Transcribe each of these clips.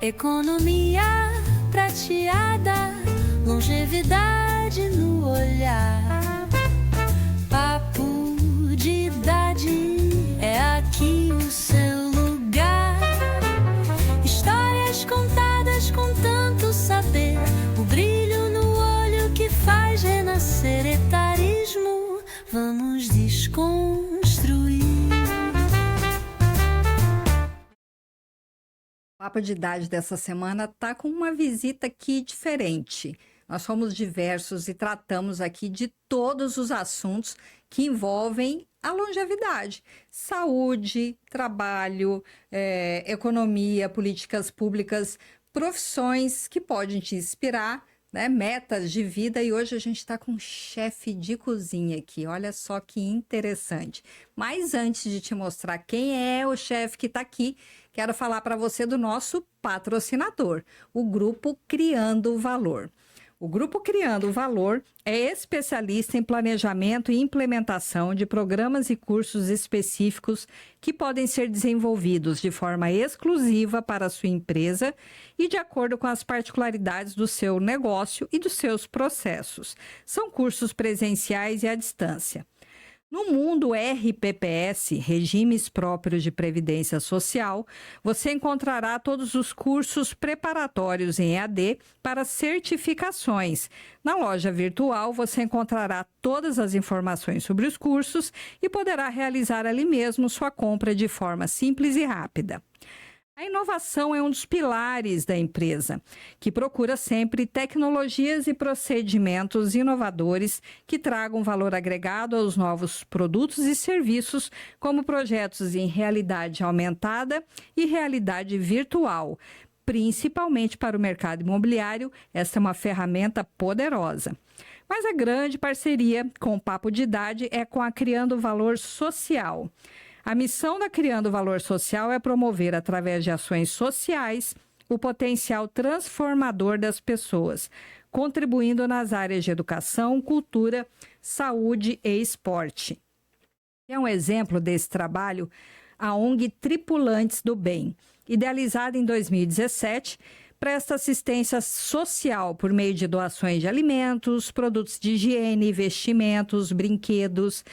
Economia prateada, longevidade no olhar. Papo de idade, é aqui o seu lugar. Histórias contadas com tanto saber, o brilho no olho que faz renascer etarismo. Vamos desconstruir. O Papo de Idade dessa semana está com uma visita aqui diferente. Nós somos diversos e tratamos aqui de todos os assuntos que envolvem a longevidade. Saúde, trabalho, economia, políticas públicas, profissões que podem te inspirar, né? Metas de vida. E hoje a gente está com um chefe de cozinha aqui. Olha só que interessante. Mas antes de te mostrar quem é o chefe que está aqui, quero falar para você do nosso patrocinador, o Grupo Criando Valor. O Grupo Criando Valor é especialista em planejamento e implementação de programas e cursos específicos que podem ser desenvolvidos de forma exclusiva para a sua empresa e de acordo com as particularidades do seu negócio e dos seus processos. São cursos presenciais e à distância. No mundo RPPS, Regimes Próprios de Previdência Social, você encontrará todos os cursos preparatórios em EAD para certificações. Na loja virtual, você encontrará todas as informações sobre os cursos e poderá realizar ali mesmo sua compra de forma simples e rápida. A inovação é um dos pilares da empresa, que procura sempre tecnologias e procedimentos inovadores que tragam valor agregado aos novos produtos e serviços, como projetos em realidade aumentada e realidade virtual. Principalmente para o mercado imobiliário, esta é uma ferramenta poderosa. Mas a grande parceria com o Papo de Idade é com a Criando Valor Social. A missão da Criando Valor Social é promover, através de ações sociais, o potencial transformador das pessoas, contribuindo nas áreas de educação, cultura, saúde e esporte. É um exemplo desse trabalho a ONG Tripulantes do Bem, idealizada em 2017, presta assistência social por meio de doações de alimentos, produtos de higiene, vestimentos, brinquedos,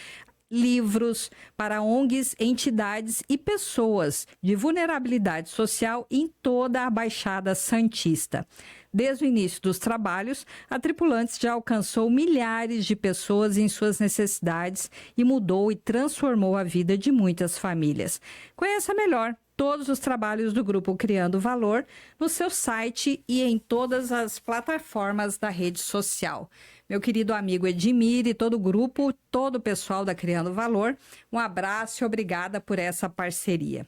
livros para ONGs, entidades e pessoas de vulnerabilidade social em toda a Baixada Santista. Desde o início dos trabalhos, a Tripulantes já alcançou milhares de pessoas em suas necessidades e mudou e transformou a vida de muitas famílias. Conheça melhor todos os trabalhos do Grupo Criando Valor no seu site e em todas as plataformas da rede social. Meu querido amigo Edmir e todo o grupo, todo o pessoal da Criando Valor, um abraço e obrigada por essa parceria.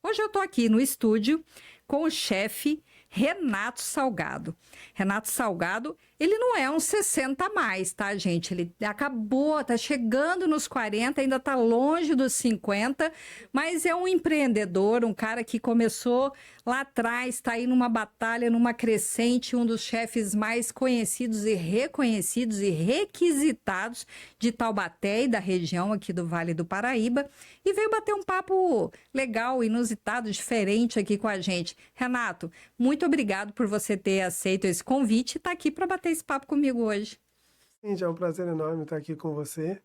Hoje eu estou aqui no estúdio com o chefe Renato Salgado. Renato Salgado, ele não é um 60 a mais, tá, gente? Ele acabou, tá chegando nos 40, ainda tá longe dos 50, mas é um empreendedor, um cara que começou lá atrás, tá aí numa batalha, numa crescente, um dos chefes mais conhecidos e reconhecidos e requisitados de Taubaté e da região aqui do Vale do Paraíba, e veio bater um papo legal, inusitado, diferente aqui com a gente. Renato, muito obrigado por você ter aceito esse convite e estar aqui para bater esse papo comigo hoje. Sim, já é um prazer enorme estar aqui com você.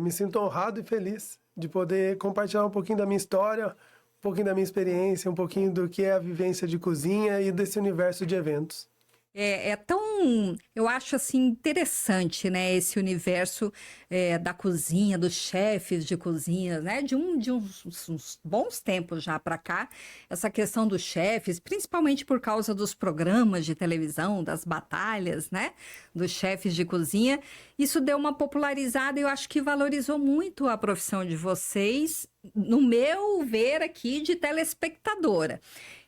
Me sinto honrado e feliz de poder compartilhar um pouquinho da minha história, um pouquinho da minha experiência, um pouquinho do que é a vivência de cozinha e desse universo de eventos. É tão, eu acho assim, interessante, né, esse universo da cozinha, dos chefes de cozinha, né, de uns bons tempos já para cá, essa questão dos chefes, principalmente por causa dos programas de televisão, das batalhas, né, dos chefes de cozinha, isso deu uma popularizada e eu acho que valorizou muito a profissão de vocês, no meu ver aqui de telespectadora.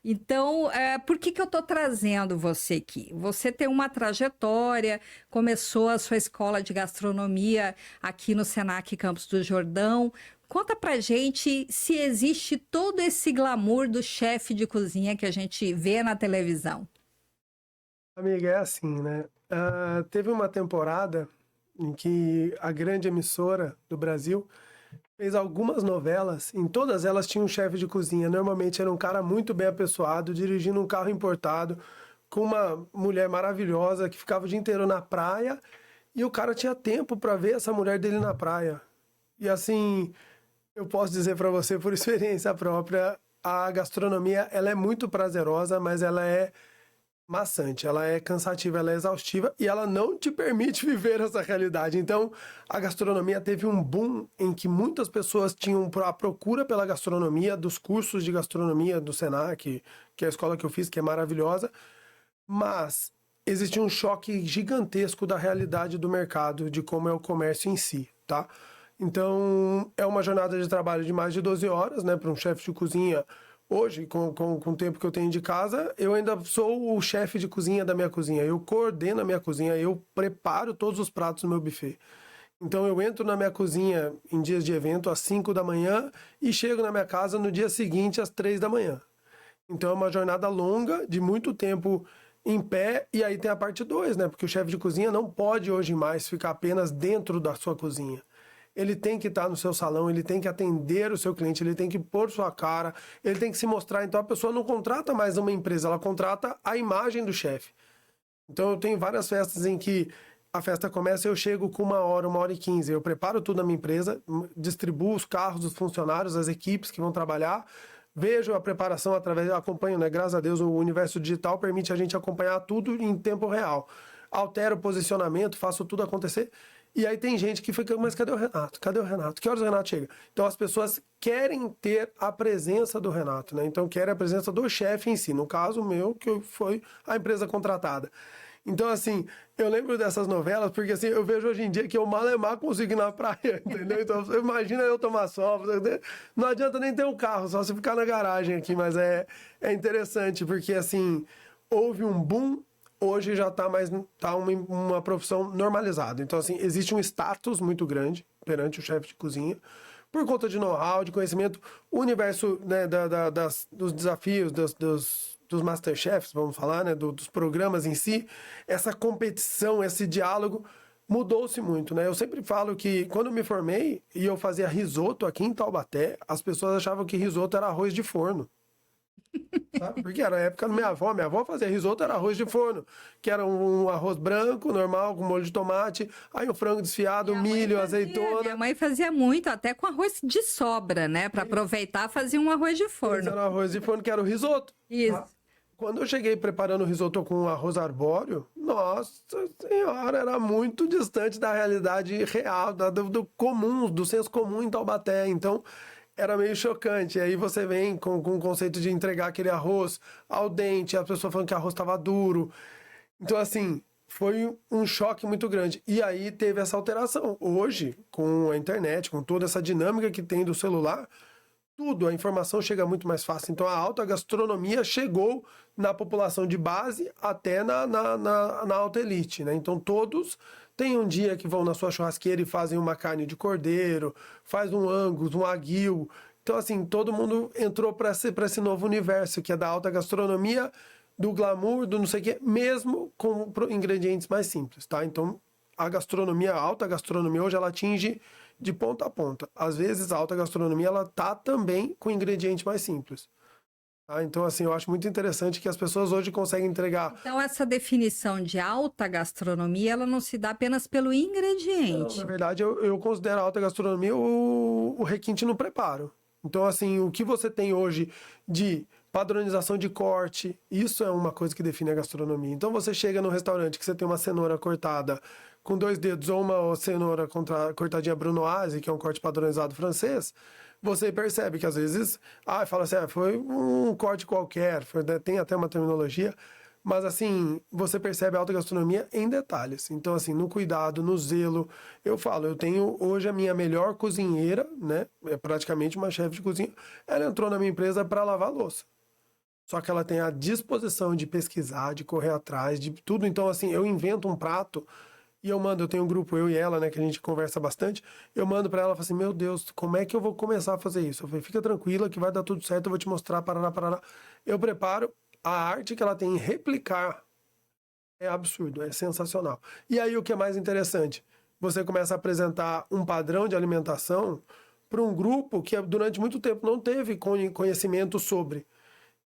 Então, por que eu estou trazendo você aqui? Você tem uma trajetória, começou a sua escola de gastronomia aqui no Senac Campos do Jordão. Conta pra gente se existe todo esse glamour do chefe de cozinha que a gente vê na televisão. Amiga, é assim, né? Teve uma temporada em que a grande emissora do Brasil fez algumas novelas, em todas elas tinha um chefe de cozinha. Normalmente era um cara muito bem apessoado, dirigindo um carro importado, com uma mulher maravilhosa que ficava o dia inteiro na praia, e o cara tinha tempo para ver essa mulher dele na praia. E assim, eu posso dizer para você por experiência própria, a gastronomia, ela é muito prazerosa, mas ela é maçante, ela é cansativa, ela é exaustiva e ela não te permite viver essa realidade. Então, a gastronomia teve um boom em que muitas pessoas tinham a procura pela gastronomia, dos cursos de gastronomia do Senac, que é a escola que eu fiz, que é maravilhosa, mas existe um choque gigantesco da realidade do mercado, de como é o comércio em si, tá? Então, é uma jornada de trabalho de mais de 12 horas, né, para um chefe de cozinha. Hoje, com o tempo que eu tenho de casa, eu ainda sou o chefe de cozinha da minha cozinha. Eu coordeno a minha cozinha, eu preparo todos os pratos no meu buffet. Então, eu entro na minha cozinha em dias de evento às 5 da manhã e chego na minha casa no dia seguinte às 3 da manhã. Então, é uma jornada longa, de muito tempo em pé, e aí tem a parte 2, né? Porque o chefe de cozinha não pode hoje mais ficar apenas dentro da sua cozinha. Ele tem que estar no seu salão, ele tem que atender o seu cliente, ele tem que pôr sua cara, ele tem que se mostrar. Então a pessoa não contrata mais uma empresa, ela contrata a imagem do chefe. Então eu tenho várias festas em que a festa começa, eu chego com 1 hora e 15. Eu preparo tudo na minha empresa, distribuo os carros dos funcionários, as equipes que vão trabalhar, vejo a preparação acompanho, né? Graças a Deus o universo digital permite a gente acompanhar tudo em tempo real. Altero o posicionamento, faço tudo acontecer. E aí tem gente que fica, mas cadê o Renato? Cadê o Renato? Que horas o Renato chega? Então as pessoas querem ter a presença do Renato, né? Então querem a presença do chefe em si. No caso meu, que foi a empresa contratada. Então, assim, eu lembro dessas novelas, porque assim, eu vejo hoje em dia que eu malemar consigo ir na praia, entendeu? Então, você imagina eu tomar sol, não adianta nem ter um carro, só se ficar na garagem aqui, mas é interessante, porque assim, houve um boom. Hoje já está uma profissão normalizada. Então, assim, existe um status muito grande perante o chefe de cozinha, por conta de know-how, de conhecimento, o universo, né, dos desafios, dos Masterchefs, vamos falar, né, dos programas em si, essa competição, esse diálogo mudou-se muito, né? Eu sempre falo que quando eu me formei e eu fazia risoto aqui em Taubaté, as pessoas achavam que risoto era arroz de forno. Sabe? Porque era a época da minha avó fazia risoto, era arroz de forno, que era um arroz branco, normal, com molho de tomate, aí o frango desfiado, milho, azeitona. Minha mãe fazia muito, até com arroz de sobra, né? Para aproveitar, fazia um arroz de forno. Era arroz de forno, que era o risoto. Isso. Tá? Quando eu cheguei preparando o risoto com arroz arbóreo, nossa senhora, era muito distante da realidade real, do comum, do senso comum em Taubaté. Então, era meio chocante. Aí você vem com o conceito de entregar aquele arroz ao dente, a pessoa falando que o arroz estava duro. Então, assim, foi um choque muito grande. E aí teve essa alteração. Hoje, com a internet, com toda essa dinâmica que tem do celular, tudo, a informação chega muito mais fácil. Então, a alta gastronomia chegou na população de base até na alta elite, né? Então, todos tem um dia que vão na sua churrasqueira e fazem uma carne de cordeiro, faz um angus, um aguil. Então, assim, todo mundo entrou para esse novo universo, que é da alta gastronomia, do glamour, do não sei o quê, mesmo com ingredientes mais simples, tá? Então, a gastronomia, a alta gastronomia hoje, ela atinge de ponta a ponta. Às vezes, a alta gastronomia, ela tá também com ingredientes mais simples. Tá? Então, assim, eu acho muito interessante que as pessoas hoje conseguem entregar. Então, essa definição de alta gastronomia, ela não se dá apenas pelo ingrediente. Não, na verdade, eu considero a alta gastronomia o requinte no preparo. Então, assim, o que você tem hoje de padronização de corte, isso é uma coisa que define a gastronomia. Então, você chega num restaurante que você tem uma cenoura cortada com 2 dedos ou uma cenoura cortadinha brunoise, que é um corte padronizado francês, você percebe que às vezes, fala assim, foi um corte qualquer, tem até uma terminologia, mas assim, você percebe a alta gastronomia em detalhes. Então, assim, no cuidado, no zelo, eu tenho hoje a minha melhor cozinheira, né, é praticamente uma chefe de cozinha, ela entrou na minha empresa para lavar a louça. Só que ela tem a disposição de pesquisar, de correr atrás, de tudo. Então, assim, eu invento um prato e eu tenho um grupo, eu e ela, né, que a gente conversa bastante, eu mando pra ela, falo assim, meu Deus, como é que eu vou começar a fazer isso? Eu falei, fica tranquila que vai dar tudo certo, eu vou te mostrar, parará. Eu preparo, a arte que ela tem em replicar é absurdo, é sensacional. E aí o que é mais interessante, você começa a apresentar um padrão de alimentação para um grupo que durante muito tempo não teve conhecimento sobre.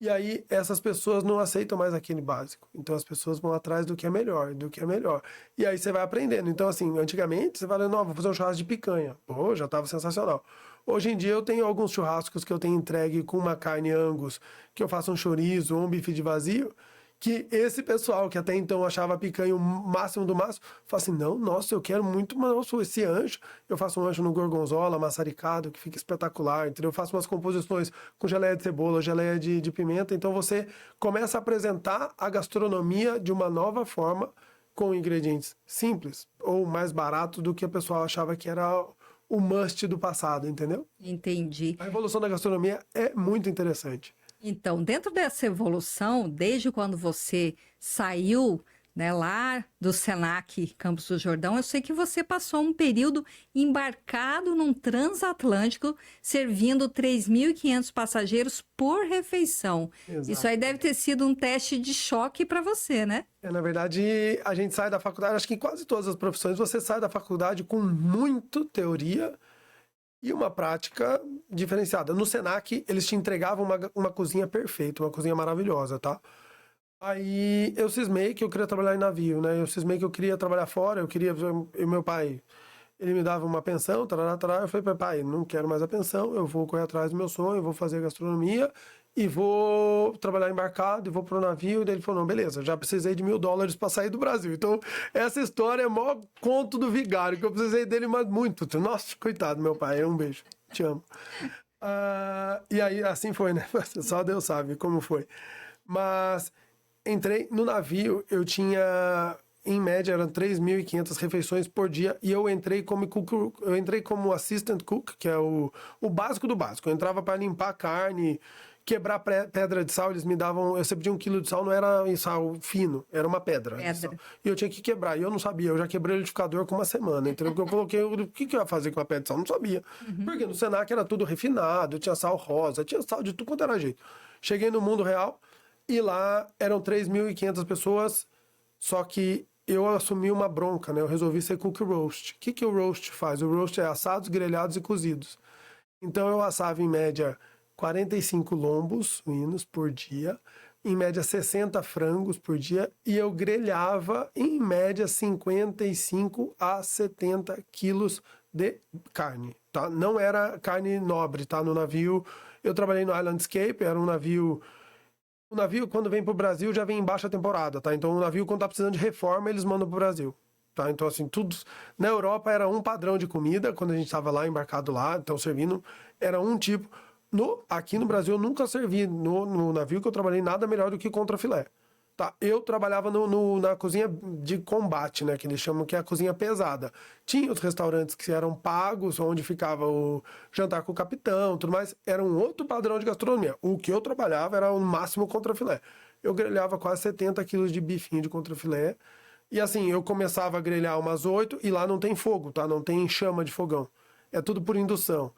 E aí essas pessoas não aceitam mais aquele básico. Então as pessoas vão atrás do que é melhor, do que é melhor. E aí você vai aprendendo. Então assim, antigamente você fala, não, vou fazer um churrasco de picanha. Pô, já estava sensacional. Hoje em dia eu tenho alguns churrascos que eu tenho entregue com uma carne Angus, que eu faço um chorizo ou um bife de vazio, que esse pessoal que até então achava a picanha o máximo do máximo, fala assim, não, nossa, eu quero muito, nossa, esse ancho. Eu faço um ancho no gorgonzola, maçaricado, que fica espetacular, entendeu? Eu faço umas composições com geleia de cebola, geleia de pimenta. Então você começa a apresentar a gastronomia de uma nova forma, com ingredientes simples ou mais baratos do que a pessoa achava que era o must do passado, entendeu? Entendi. A evolução da gastronomia é muito interessante. Então, dentro dessa evolução, desde quando você saiu, né, lá do Senac Campos do Jordão, eu sei que você passou um período embarcado num transatlântico, servindo 3.500 passageiros por refeição. Exato. Isso aí deve ter sido um teste de choque para você, né? Na verdade, a gente sai da faculdade, acho que em quase todas as profissões, você sai da faculdade com muito teoria e uma prática diferenciada. No Senac, eles te entregavam uma cozinha perfeita, uma cozinha maravilhosa, tá? Aí eu cismei que eu queria trabalhar em navio, né? Eu cismei que eu queria trabalhar fora, e meu pai, ele me dava uma pensão, tarará, tarará. Eu falei, pai, não quero mais a pensão, eu vou correr atrás do meu sonho, eu vou fazer gastronomia e vou trabalhar embarcado e vou pro navio. E daí ele falou, não, beleza, já precisei de $1.000 para sair do Brasil. Então, essa história é o maior conto do vigário, que eu precisei dele, mas muito. Nossa, coitado, meu pai, um beijo, te amo. E aí, assim foi, né? Só Deus sabe como foi. Mas entrei no navio, eu tinha, em média, eram 3.500 refeições por dia, e eu entrei como cook, eu entrei como assistant cook, que é o básico do básico. Eu entrava para limpar a carne, quebrar pedra de sal, eles me davam, eu sempre pedia 1 quilo de sal, não era sal fino, era uma pedra. E eu tinha que quebrar, e eu não sabia, eu já quebrei o liquidificador com uma semana, entendeu? Porque eu coloquei, o que eu ia fazer com a pedra de sal? Eu não sabia. Porque no Senac era tudo refinado, tinha sal rosa, tinha sal de tudo quanto era jeito. Cheguei no mundo real, e lá eram 3.500 pessoas, só que eu assumi uma bronca, né? Eu resolvi ser cook roast. O que o roast faz? O roast é assados, grelhados e cozidos. Então eu assava em média 45 lombos suínos por dia, em média 60 frangos por dia, e eu grelhava em média 55 a 70 quilos de carne, tá? Não era carne nobre, tá? No navio, eu trabalhei no Islandscape, era um navio... O navio, quando vem pro Brasil, já vem em baixa temporada, tá? Então o navio, quando tá precisando de reforma, eles mandam pro Brasil. Tá? Então, assim, tudo... Na Europa era um padrão de comida, quando a gente estava lá, embarcado lá, então servindo, era um tipo... Aqui no Brasil, eu nunca servi no navio que eu trabalhei nada melhor do que contrafilé. Tá? Eu trabalhava na cozinha de combate, né? Que eles chamam que é a cozinha pesada. Tinha os restaurantes que eram pagos, onde ficava o jantar com o capitão, tudo mais. Era um outro padrão de gastronomia. O que eu trabalhava era o máximo contrafilé. Eu grelhava quase 70 quilos de bifinho de contrafilé. E assim, eu começava a grelhar umas 8 e lá não tem fogo, tá? Não tem chama de fogão. É tudo por indução.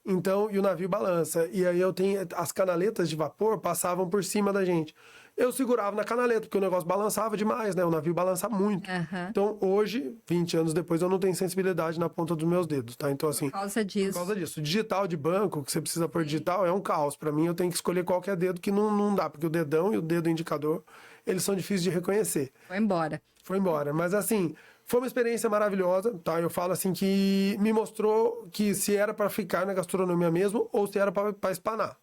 Então, e o navio balança. E aí eu tenho... As canaletas de vapor passavam por cima da gente. Eu segurava na canaleta, porque o negócio balançava demais, né? O navio balança muito. Então, hoje, 20 anos depois, eu não tenho sensibilidade na ponta dos meus dedos, tá? Então, assim... Por causa disso. Por causa disso. Digital de banco, que você precisa pôr digital, é um caos. Pra mim, eu tenho que escolher qualquer dedo que não dá, porque o dedão e o dedo indicador, eles são difíceis de reconhecer. Foi embora. Foi embora. Mas, assim... Foi uma experiência maravilhosa, tá? Eu falo assim que me mostrou que se era para ficar na gastronomia mesmo ou se era para espanar.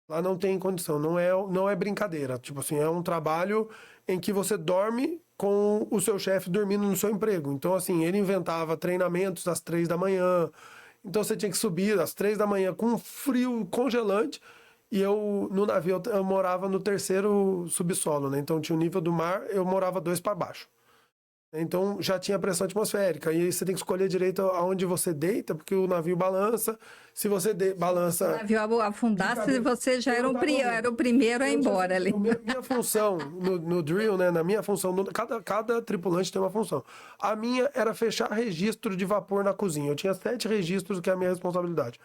Lá não tem condição, não é brincadeira. Tipo assim, é um trabalho em que você dorme com o seu chefe dormindo no seu emprego. Então, assim, ele inventava treinamentos às 3 da manhã. Então, você tinha que subir às 3 da manhã com um frio congelante. E eu, no navio, eu morava no 3º subsolo, né? Então, tinha o nível do mar, eu morava 2 para baixo. Então já tinha pressão atmosférica. E aí você tem que escolher direito aonde você deita, porque o navio balança. Se você balança... Se o navio afundasse, você já era o primeiro a ir embora ali. Minha função no drill, né? Na minha função, cada tripulante tem uma função. A minha era fechar registro de vapor na cozinha. Eu tinha 7 registros, que é a minha responsabilidade.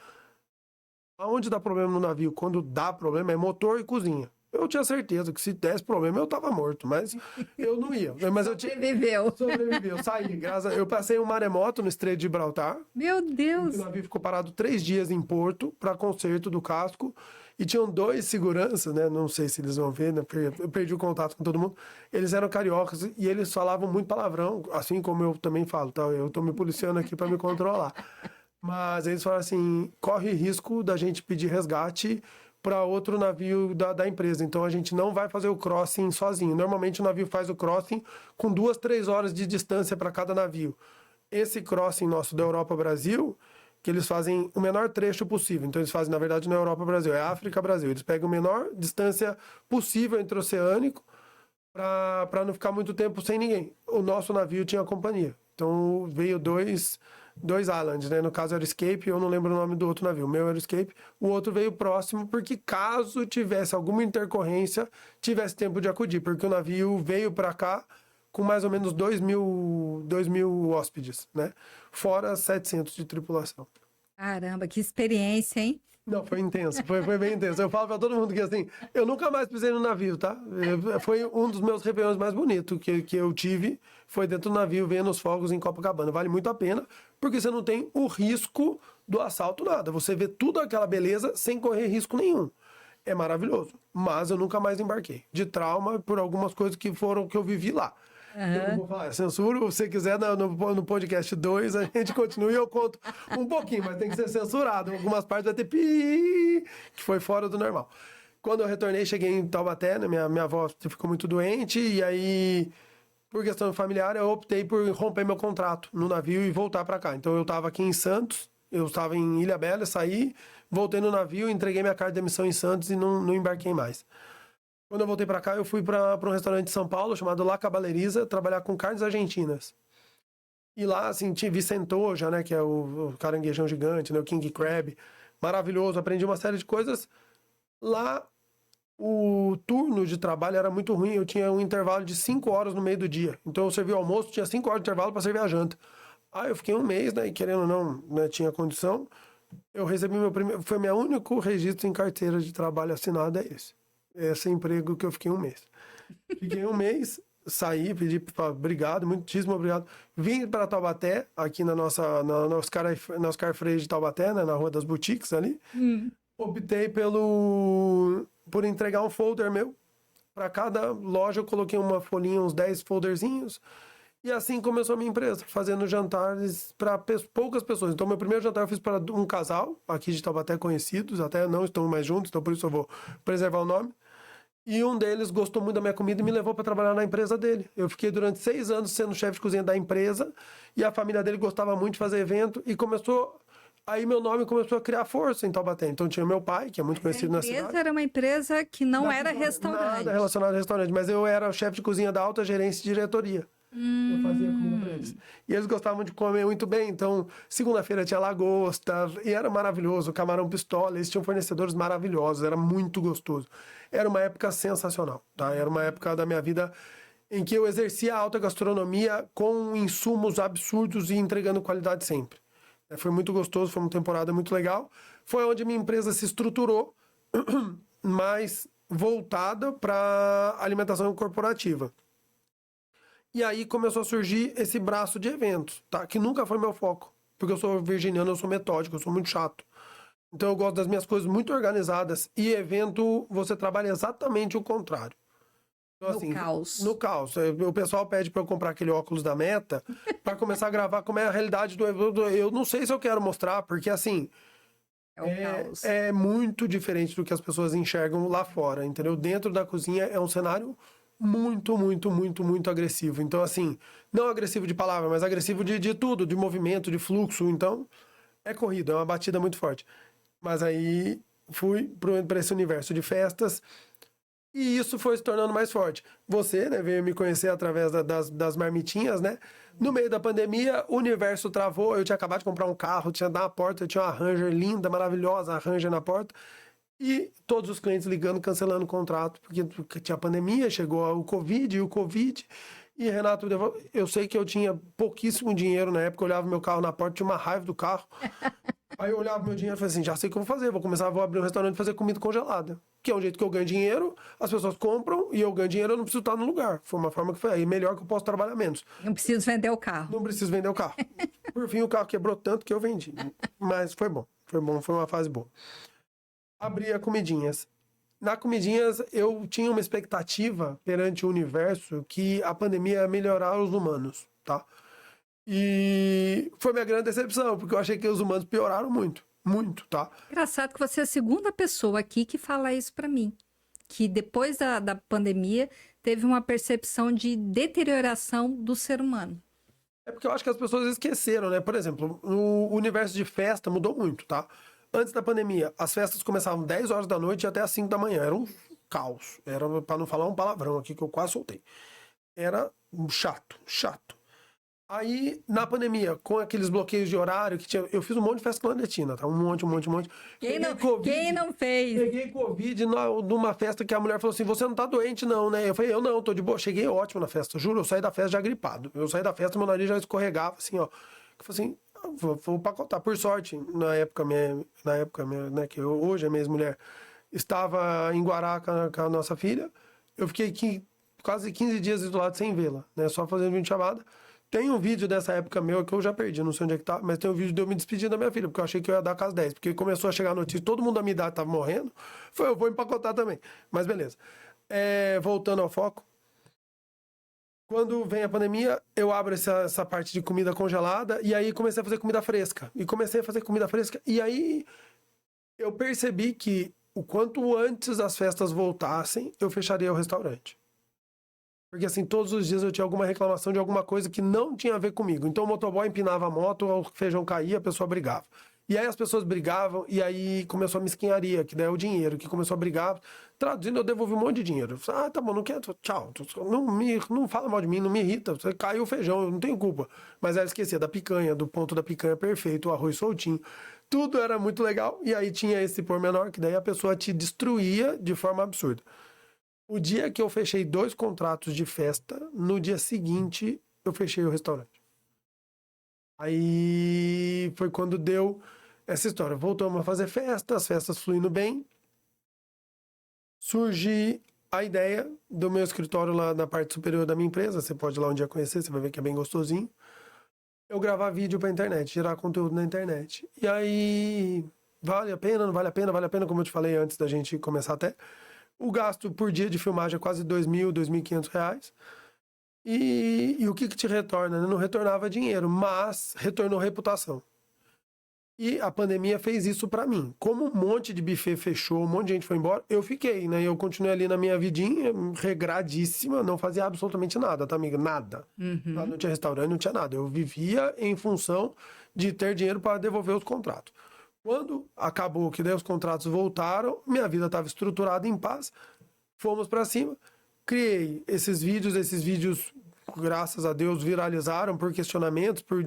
Aonde dá problema no navio, quando dá problema, é motor e cozinha. eu tinha certeza que se desse problema eu tava morto, mas eu não ia. Mas Sobreviveu. Sobrevivi, eu saí. Eu passei um maremoto no Estreito de Gibraltar. Meu Deus! O navio ficou parado 3 dias em Porto para conserto do casco. E tinham 2 seguranças, né? Não sei se eles vão ver, né? Eu perdi o contato com todo mundo. Eles eram cariocas e eles falavam muito palavrão, assim como eu também falo, tá? Eu tô me policiando aqui para me controlar. Mas eles falaram assim: corre risco da gente pedir resgate para outro navio da empresa. Então a gente não vai fazer o crossing sozinho. Normalmente o navio faz o crossing com 2, 3 horas de distância para cada navio. Esse crossing nosso da Europa-Brasil, que eles fazem o menor trecho possível. Então eles fazem, na verdade, não é Europa-Brasil, é África-Brasil. Eles pegam a menor distância possível entre o oceânico para não ficar muito tempo sem ninguém. O nosso navio tinha companhia. Então veio dois islands, né? No caso era o Escape, eu não lembro o nome do outro navio. O meu era o Escape, o outro veio próximo, porque caso tivesse alguma intercorrência, tivesse tempo de acudir, porque o navio veio para cá com mais ou menos 2.000 hóspedes, né? Fora 700 de tripulação. Caramba, que experiência, hein? Não, foi intenso, foi bem intenso. Eu falo pra todo mundo que assim, eu nunca mais pisei no navio, tá? Foi um dos meus réveillons mais bonitos que eu tive, foi dentro do navio, vendo os fogos em Copacabana. Vale muito a pena, porque você não tem o risco do assalto, nada. Você vê tudo aquela beleza sem correr risco nenhum. É maravilhoso, mas eu nunca mais embarquei. De trauma por algumas coisas que eu vivi lá. Eu não vou falar, censuro, se você quiser, no podcast 2 a gente continua e eu conto um pouquinho, mas tem que ser censurado. Algumas partes vai ter pi, que foi fora do normal. Quando eu retornei, cheguei em Taubaté, né, minha avó ficou muito doente, e aí, por questão familiar, eu optei por romper meu contrato no navio e voltar para cá. Então eu estava aqui em Santos, eu estava em Ilhabela, saí, voltei no navio, entreguei minha carta de demissão em Santos e não embarquei mais. Quando eu voltei para cá, eu fui para um restaurante de São Paulo chamado La Cabaleriza, trabalhar com carnes argentinas. E lá, assim, vi centoja, né, que é o caranguejão gigante, né, o king crab, maravilhoso, aprendi uma série de coisas. Lá, o turno de trabalho era muito ruim, eu tinha um intervalo de 5 horas no meio do dia. Então, eu servia o almoço, tinha 5 horas de intervalo para servir a janta. Aí eu fiquei um mês, né, e querendo ou não, né, tinha condição. Eu recebi foi meu único registro em carteira de trabalho assinado, é esse. Esse emprego que eu fiquei um mês. Fiquei um mês, saí, pedi obrigado, muitíssimo obrigado. Vim para Taubaté, aqui na Oscar Freire de Taubaté, né, na Rua das Boutiques ali. Optei por entregar um folder meu. Para cada loja eu coloquei uma folhinha, uns 10 folderzinhos. E assim começou a minha empresa, fazendo jantares para poucas pessoas. Então, meu primeiro jantar eu fiz para um casal, aqui de Taubaté, conhecidos, até não estão mais juntos, então por isso eu vou preservar o nome. E um deles gostou muito da minha comida e me levou para trabalhar na empresa dele. Eu fiquei durante 6 anos sendo chefe de cozinha da empresa, e a família dele gostava muito de fazer evento, e aí meu nome começou a criar força em Taubaté. Então tinha meu pai, que é muito conhecido na cidade. A empresa era uma empresa que não era restaurante. Nada relacionado a restaurante, mas eu era o chefe de cozinha da alta gerência e diretoria. Eu fazia comida pra eles. E eles gostavam de comer muito bem, então segunda-feira tinha lagosta, e era maravilhoso, camarão pistola, eles tinham fornecedores maravilhosos, era muito gostoso. Era uma época sensacional, tá? Era uma época da minha vida em que eu exercia a alta gastronomia com insumos absurdos e entregando qualidade sempre. Foi muito gostoso, foi uma temporada muito legal. Foi onde minha empresa se estruturou, mais voltada para alimentação corporativa. E aí começou a surgir esse braço de eventos, tá? Que nunca foi meu foco. Porque eu sou virginiano, eu sou metódico, eu sou muito chato. Então eu gosto das minhas coisas muito organizadas. E evento, você trabalha exatamente o contrário. Então, assim, caos. No caos. O pessoal pede para eu comprar aquele óculos da Meta para começar a gravar como é a realidade do evento. Eu não sei se eu quero mostrar, porque assim... É muito diferente do que as pessoas enxergam lá fora, entendeu? Dentro da cozinha é um cenário muito, muito, muito, muito agressivo. Então, assim, não agressivo de palavra, mas agressivo de tudo, de movimento, de fluxo. Então, é corrida, é uma batida muito forte. Mas aí fui para esse universo de festas e isso foi se tornando mais forte. Você, né, veio me conhecer através das marmitinhas, né? No meio da pandemia, o universo travou. Eu tinha acabado de comprar um carro, tinha na porta, eu tinha uma Ranger linda, maravilhosa, a Ranger na porta. E todos os clientes ligando, cancelando o contrato, porque tinha pandemia, chegou o Covid. E, Renato, eu sei que eu tinha pouquíssimo dinheiro na época, eu olhava meu carro na porta, tinha uma raiva do carro. Aí eu olhava pro meu dinheiro e falei assim, já sei o que eu vou fazer, vou abrir um restaurante e fazer comida congelada. Que é um jeito que eu ganho dinheiro, as pessoas compram e eu ganho dinheiro, eu não preciso estar no lugar. Foi uma forma que foi aí melhor que eu posso trabalhar menos. Não preciso vender o carro. Não preciso vender o carro. Por fim, o carro quebrou tanto que eu vendi. Mas foi bom, foi uma fase boa. Abri a Comidinhas. Na Comidinhas, eu tinha uma expectativa perante o universo que a pandemia ia melhorar os humanos, tá? E foi minha grande decepção, porque eu achei que os humanos pioraram muito, muito, tá? Engraçado que você é a segunda pessoa aqui que fala isso para mim. Que depois da pandemia teve uma percepção de deterioração do ser humano. É porque eu acho que as pessoas esqueceram, né? Por exemplo, o universo de festa mudou muito, tá? Antes da pandemia, as festas começavam 10 horas da noite e até às 5 da manhã. Era um caos. Era, para não falar um palavrão aqui que eu quase soltei. Era chato, chato. Aí, na pandemia, com aqueles bloqueios de horário que tinha... Eu fiz um monte de festa clandestina, tá? Um monte. Quem não fez? Peguei Covid numa festa que a mulher falou assim, você não tá doente não, né? Eu falei, eu não, tô de boa. Cheguei ótimo na festa, juro, eu saí da festa já gripado. Eu saí da festa, meu nariz já escorregava, assim, ó. Eu falei assim, vou pacotar. Por sorte, na época, né, que hoje a minha ex-mulher estava em Guará com a nossa filha, eu fiquei aqui quase 15 dias isolado sem vê-la, né? Só fazendo videochamada. Tem um vídeo dessa época meu que eu já perdi, não sei onde é que tá, mas tem um vídeo de eu me despedindo da minha filha, porque eu achei que eu ia dar com as 10, porque começou a chegar a notícia, todo mundo da minha idade tava morrendo, eu vou empacotar também, mas beleza. Voltando ao foco, quando vem a pandemia, eu abro essa parte de comida congelada, e aí comecei a fazer comida fresca, e aí eu percebi que o quanto antes as festas voltassem, eu fecharia o restaurante. Porque assim, todos os dias eu tinha alguma reclamação de alguma coisa que não tinha a ver comigo. Então o motoboy empinava a moto, o feijão caía, a pessoa brigava. E aí as pessoas brigavam, e aí começou a mesquinharia, que daí é o dinheiro, que começou a brigar. Traduzindo, eu devolvi um monte de dinheiro. Eu falei, tá bom, não quero, tchau. Não fala mal de mim, não me irrita. Você caiu o feijão, eu não tenho culpa. Mas ela esquecia da picanha, do ponto da picanha perfeito, o arroz soltinho. Tudo era muito legal, e aí tinha esse pormenor, que daí a pessoa te destruía de forma absurda. O dia que eu fechei 2 contratos de festa, no dia seguinte eu fechei o restaurante. Aí foi quando deu essa história. Voltamos a fazer festa, as festas fluindo bem. Surge a ideia do meu escritório lá na parte superior da minha empresa. Você pode ir lá um dia conhecer, você vai ver que é bem gostosinho. Eu gravar vídeo pra internet, gerar conteúdo na internet. E aí, vale a pena, não vale a pena? Vale a pena, como eu te falei antes da gente começar até. O gasto por dia de filmagem é quase R$2.000, R$2.500. E o que te retorna? Não retornava dinheiro, mas retornou reputação. E a pandemia fez isso pra mim. Como um monte de buffet fechou, um monte de gente foi embora, eu fiquei, né? Eu continuei ali na minha vidinha, regradíssima, não fazia absolutamente nada, tá, amiga? Nada. Lá não tinha restaurante, não tinha nada. Eu vivia em função de ter dinheiro para devolver os contratos. Quando acabou, que daí os contratos voltaram, minha vida estava estruturada em paz, fomos para cima, criei esses vídeos, graças a Deus, viralizaram por questionamentos, por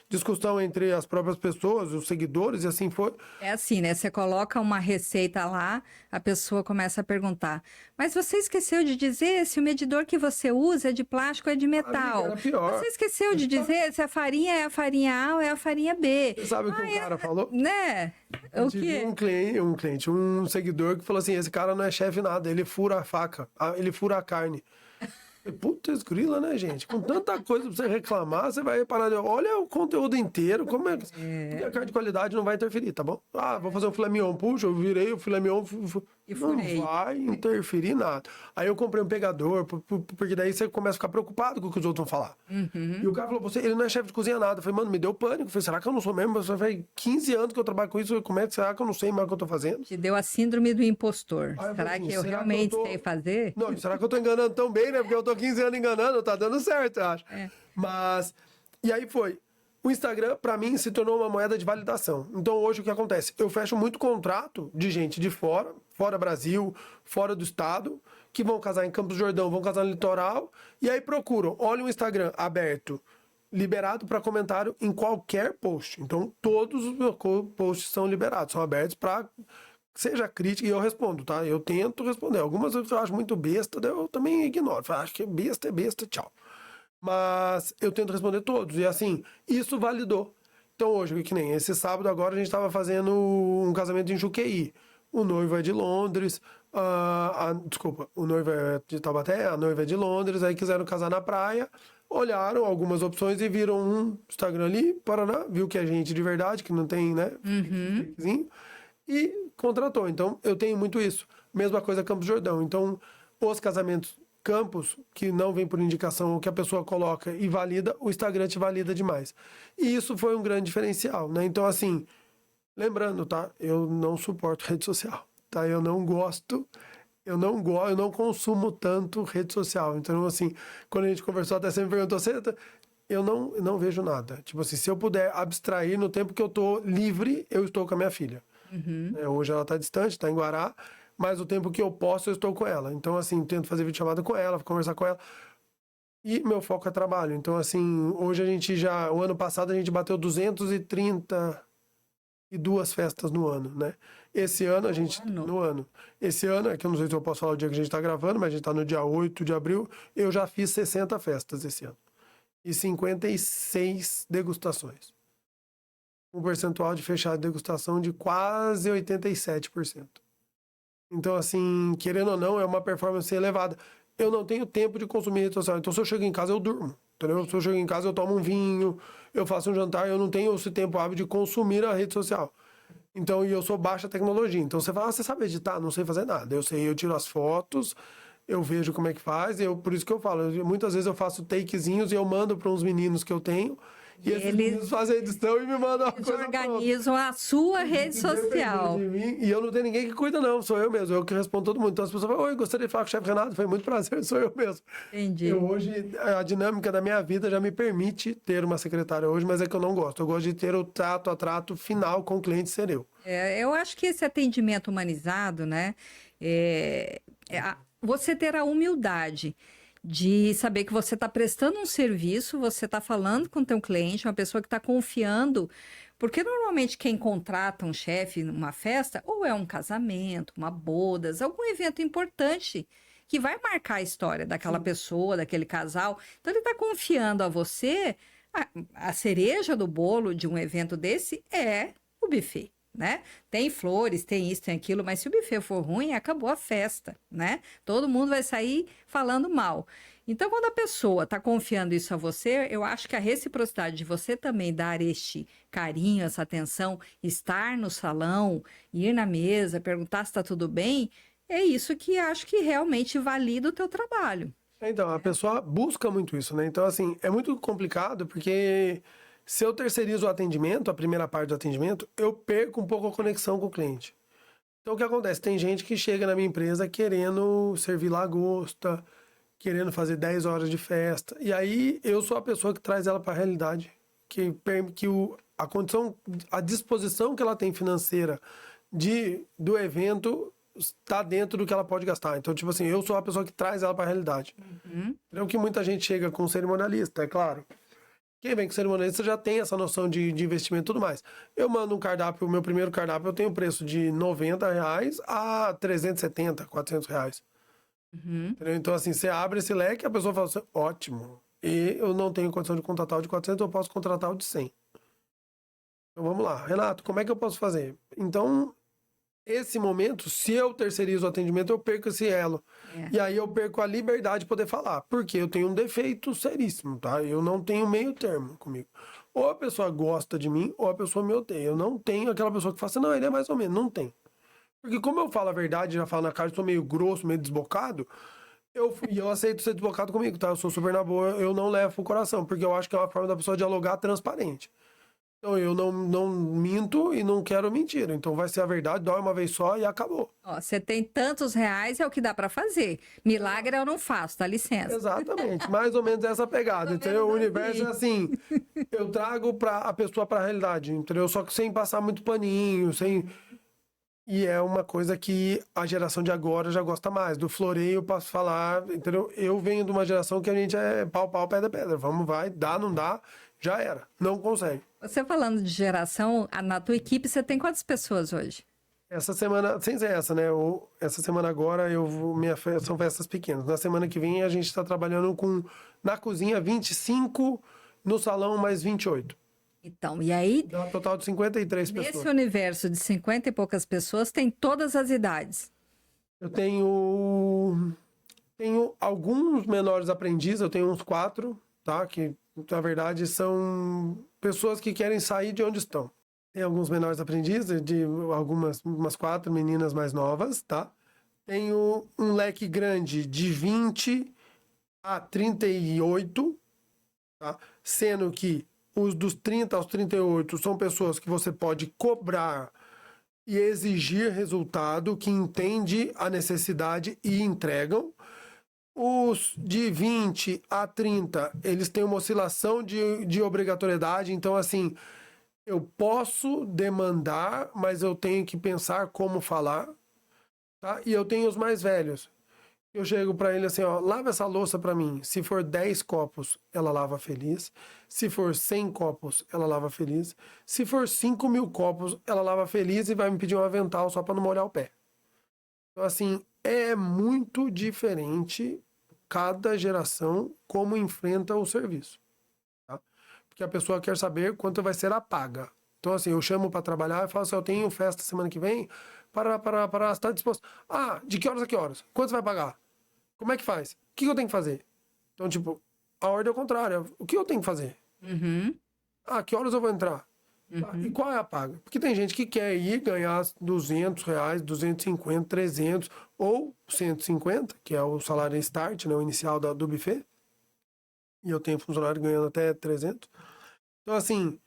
discussão entre as próprias pessoas, os seguidores, e assim foi. É assim, né? Você coloca uma receita lá, a pessoa começa a perguntar, mas você esqueceu de dizer se o medidor que você usa é de plástico ou é de metal? Amiga, era pior. Você esqueceu de dizer se a farinha é a farinha A ou é a farinha B? Você sabe o que o cara falou? Né? Eu O tive quê? um seguidor que falou assim, esse cara não é chefe nada, ele fura a faca, ele fura a carne. Putz, grila, né, gente? Com tanta coisa pra você reclamar, você vai parar de... Olha o conteúdo inteiro, como é que... Porque a carne de qualidade não vai interferir, tá bom? Ah, vou fazer um filé mignon. Puxa, eu virei o filé mignon... E não furei. vai interferir nada. Aí eu comprei um pegador, porque daí você começa a ficar preocupado com o que os outros vão falar. E o cara falou, ele não é chefe de cozinha nada. Eu falei, mano, me deu pânico. Eu falei, será que eu não sou mesmo? Você faz 15 anos que eu trabalho com isso, como é que será que eu não sei mais o que eu tô fazendo? Te deu a síndrome do impostor. Aí eu Será falei assim, que eu será realmente que eu tô- sei fazer? Não, será que eu tô enganando tão bem, né? Porque eu tô 15 anos enganando, tá dando certo, eu acho. É. Mas, e aí foi. O Instagram, pra mim, se tornou uma moeda de validação. Então, hoje, o que acontece? Eu fecho muito contrato de gente de fora Brasil, fora do estado, que vão casar em Campos do Jordão, vão casar no litoral, e aí procuram, olha o Instagram aberto, liberado para comentário em qualquer post. Então, todos os meus posts são liberados, são abertos para seja crítica, e eu respondo, tá? Eu tento responder. Algumas vezes eu acho muito besta, daí eu também ignoro. Acho que é besta, tchau. Mas eu tento responder todos. E assim, isso validou. Então hoje, que nem esse sábado agora, a gente estava fazendo um casamento em Juqueí. O noivo é de Londres, desculpa, o noivo é de Taubaté, a noiva é de Londres, aí quiseram casar na praia, olharam algumas opções e viram um Instagram ali, Paraná, viu que é gente de verdade, que não tem, né, fakezinho, e contratou. Então, eu tenho muito isso. Mesma coisa Campos do Jordão. Então, os casamentos campos, que não vem por indicação, ou que a pessoa coloca e valida, o Instagram te valida demais. E isso foi um grande diferencial, né? Então, assim, lembrando, tá? Eu não suporto rede social, tá? Eu não consumo tanto rede social. Então, assim, quando a gente conversou, até você me perguntou, eu não vejo nada. Tipo assim, se eu puder abstrair no tempo que eu tô livre, eu estou com a minha filha. Hoje ela tá distante, tá em Guará, mas o tempo que eu posso, eu estou com ela. Então, assim, tento fazer videochamada com ela, conversar com ela. E meu foco é trabalho. Então, assim, hoje o ano passado a gente bateu 232 festas no ano, né? Esse ano no ano. Esse ano, é que eu não sei se eu posso falar o dia que a gente tá gravando, mas a gente tá no dia 8 de abril, eu já fiz 60 festas esse ano. E 56 degustações. Um percentual de fechado de degustação de quase 87%. Então, assim, querendo ou não, é uma performance elevada. Eu não tenho tempo de consumir rede social. Então, se eu chego em casa, eu durmo. Entendeu? Se eu chego em casa, eu tomo um vinho, eu faço um jantar, eu não tenho esse tempo hábil de consumir a rede social. Então, e eu sou baixa tecnologia. Então, você fala, você sabe editar? Não sei fazer nada. Eu tiro as fotos, eu vejo como é que faz, por isso que eu falo. Muitas vezes eu faço takezinhos e eu mando para uns meninos que eu tenho, e esses meninos fazem a edição e me mandam uma coisa. Eles organizam a sua rede social. De mim, e eu não tenho ninguém que cuida, não. Sou eu mesmo. Eu que respondo todo mundo. Então as pessoas falam, oi, gostaria de falar com o chefe Renato. Foi muito prazer, sou eu mesmo. Entendi. Hoje, a dinâmica da minha vida já me permite ter uma secretária hoje, mas é que eu não gosto. Eu gosto de ter o trato a trato final com o cliente ser eu. Eu acho que esse atendimento humanizado, né? Você ter a humildade de saber que você está prestando um serviço, você está falando com o teu cliente, uma pessoa que está confiando, porque normalmente quem contrata um chefe numa festa, ou é um casamento, uma bodas, algum evento importante que vai marcar a história daquela pessoa, daquele casal. Então ele está confiando a você, a cereja do bolo de um evento desse é o buffet. Né? Tem flores, tem isso, tem aquilo, mas se o buffet for ruim, acabou a festa, né? Todo mundo vai sair falando mal. Então, quando a pessoa está confiando isso a você, eu acho que a reciprocidade de você também dar este carinho, essa atenção, estar no salão, ir na mesa, perguntar se está tudo bem, é isso que acho que realmente valida o teu trabalho. Então, a pessoa busca muito isso, né? Então, assim, é muito complicado porque se eu terceirizo o atendimento, a primeira parte do atendimento, eu perco um pouco a conexão com o cliente. Então, o que acontece? Tem gente que chega na minha empresa querendo servir lagosta, querendo fazer 10 horas de festa. E aí, eu sou a pessoa que traz ela para a realidade. A condição, a disposição que ela tem financeira do evento está dentro do que ela pode gastar. Então, tipo assim, eu sou a pessoa que traz ela para a realidade. Então, que muita gente chega com cerimonialista, é claro. Quem vem com cerimonialista já tem essa noção de investimento e tudo mais. Eu mando um cardápio, o meu primeiro cardápio, eu tenho preço de R$90 a R$370, R$400. Então, assim, você abre esse leque, a pessoa fala assim, ótimo. E eu não tenho condição de contratar o de 400, eu posso contratar o de 100. Então, vamos lá. Renato, como é que eu posso fazer? Então, esse momento, se eu terceirizo o atendimento, eu perco esse elo. E aí eu perco a liberdade de poder falar. Porque eu tenho um defeito seríssimo, tá? Eu não tenho meio termo comigo. Ou a pessoa gosta de mim, ou a pessoa me odeia. Eu não tenho aquela pessoa que fala assim, não, ele é mais ou menos. Não tem. Porque como eu falo a verdade, já falo na cara, eu sou meio grosso, meio desbocado, eu aceito ser desbocado comigo, tá? Eu sou super na boa, eu não levo pro coração, porque eu acho que é uma forma da pessoa dialogar transparente. Então, eu não minto e não quero mentira. Então, vai ser a verdade, dói uma vez só e acabou. Você tem tantos reais, é o que dá para fazer. Milagre eu não faço, dá licença. Exatamente, mais ou menos essa pegada, entendeu? O universo é assim, eu trago a pessoa para a realidade, entendeu? Só que sem passar muito paninho, E é uma coisa que a geração de agora já gosta mais. Do floreio eu posso falar, entendeu? Eu venho de uma geração que a gente é pau, pedra, pedra. Vamos, vai, dá, não dá, já era. Não consegue. Você falando de geração, na tua equipe você tem quantas pessoas hoje? Essa semana, sem ser essa, né? Essa semana agora são festas pequenas. Na semana que vem a gente está trabalhando na cozinha 25, no salão mais 28. Então, e aí, Dá um total de 53 nesse pessoas. universo de 50 e poucas pessoas, tem todas as idades. Eu tenho alguns menores aprendizes, eu tenho uns 4, tá? Que, na verdade, são pessoas que querem sair de onde estão. Tem alguns menores aprendizes, de umas 4 meninas mais novas, tá? Tenho um leque grande de 20 a 38, tá? Sendo que os dos 30 aos 38 são pessoas que você pode cobrar e exigir resultado, que entende a necessidade e entregam. Os de 20 a 30, eles têm uma oscilação de obrigatoriedade, então assim, eu posso demandar, mas eu tenho que pensar como falar, tá? E eu tenho os mais velhos. Eu chego para ele assim, ó, lava essa louça para mim. Se for 10 copos, ela lava feliz. Se for 100 copos, ela lava feliz. Se for 5.000 copos, ela lava feliz e vai me pedir um avental só para não molhar o pé. Então, assim, é muito diferente cada geração como enfrenta o serviço, tá? Porque a pessoa quer saber quanto vai ser a paga. Então, assim, eu chamo para trabalhar e falo assim, eu tenho festa semana que vem, para, você está disposto? Ah, de que horas a que horas? Quanto você vai pagar? Como é que faz? O que eu tenho que fazer? Então, tipo, a ordem é o contrário. O que eu tenho que fazer? Ah, que horas eu vou entrar? Tá, e qual é a paga? Porque tem gente que quer ir ganhar R$ 200, 250, 300 ou 150, que é o salário start, né, o inicial do buffet. E eu tenho funcionário ganhando até 300. Então, assim,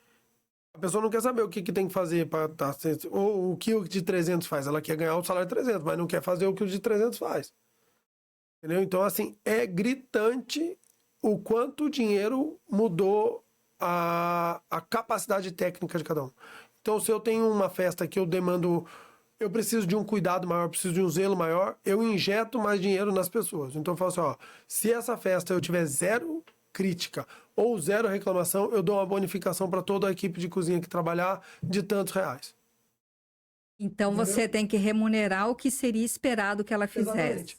a pessoa não quer saber o que tem que fazer para estar... Ou o que o de 300 faz. Ela quer ganhar o salário de 300, mas não quer fazer o que o de 300 faz. Entendeu? Então, assim, é gritante o quanto o dinheiro mudou a capacidade técnica de cada um. Então, se eu tenho uma festa que eu demando, eu preciso de um cuidado maior, preciso de um zelo maior, eu injeto mais dinheiro nas pessoas. Então, eu falo assim, ó, se essa festa eu tiver 0 crítica ou 0 reclamação, eu dou uma bonificação para toda a equipe de cozinha que trabalhar de tantos reais. Então, você tem que remunerar o que seria esperado que ela fizesse.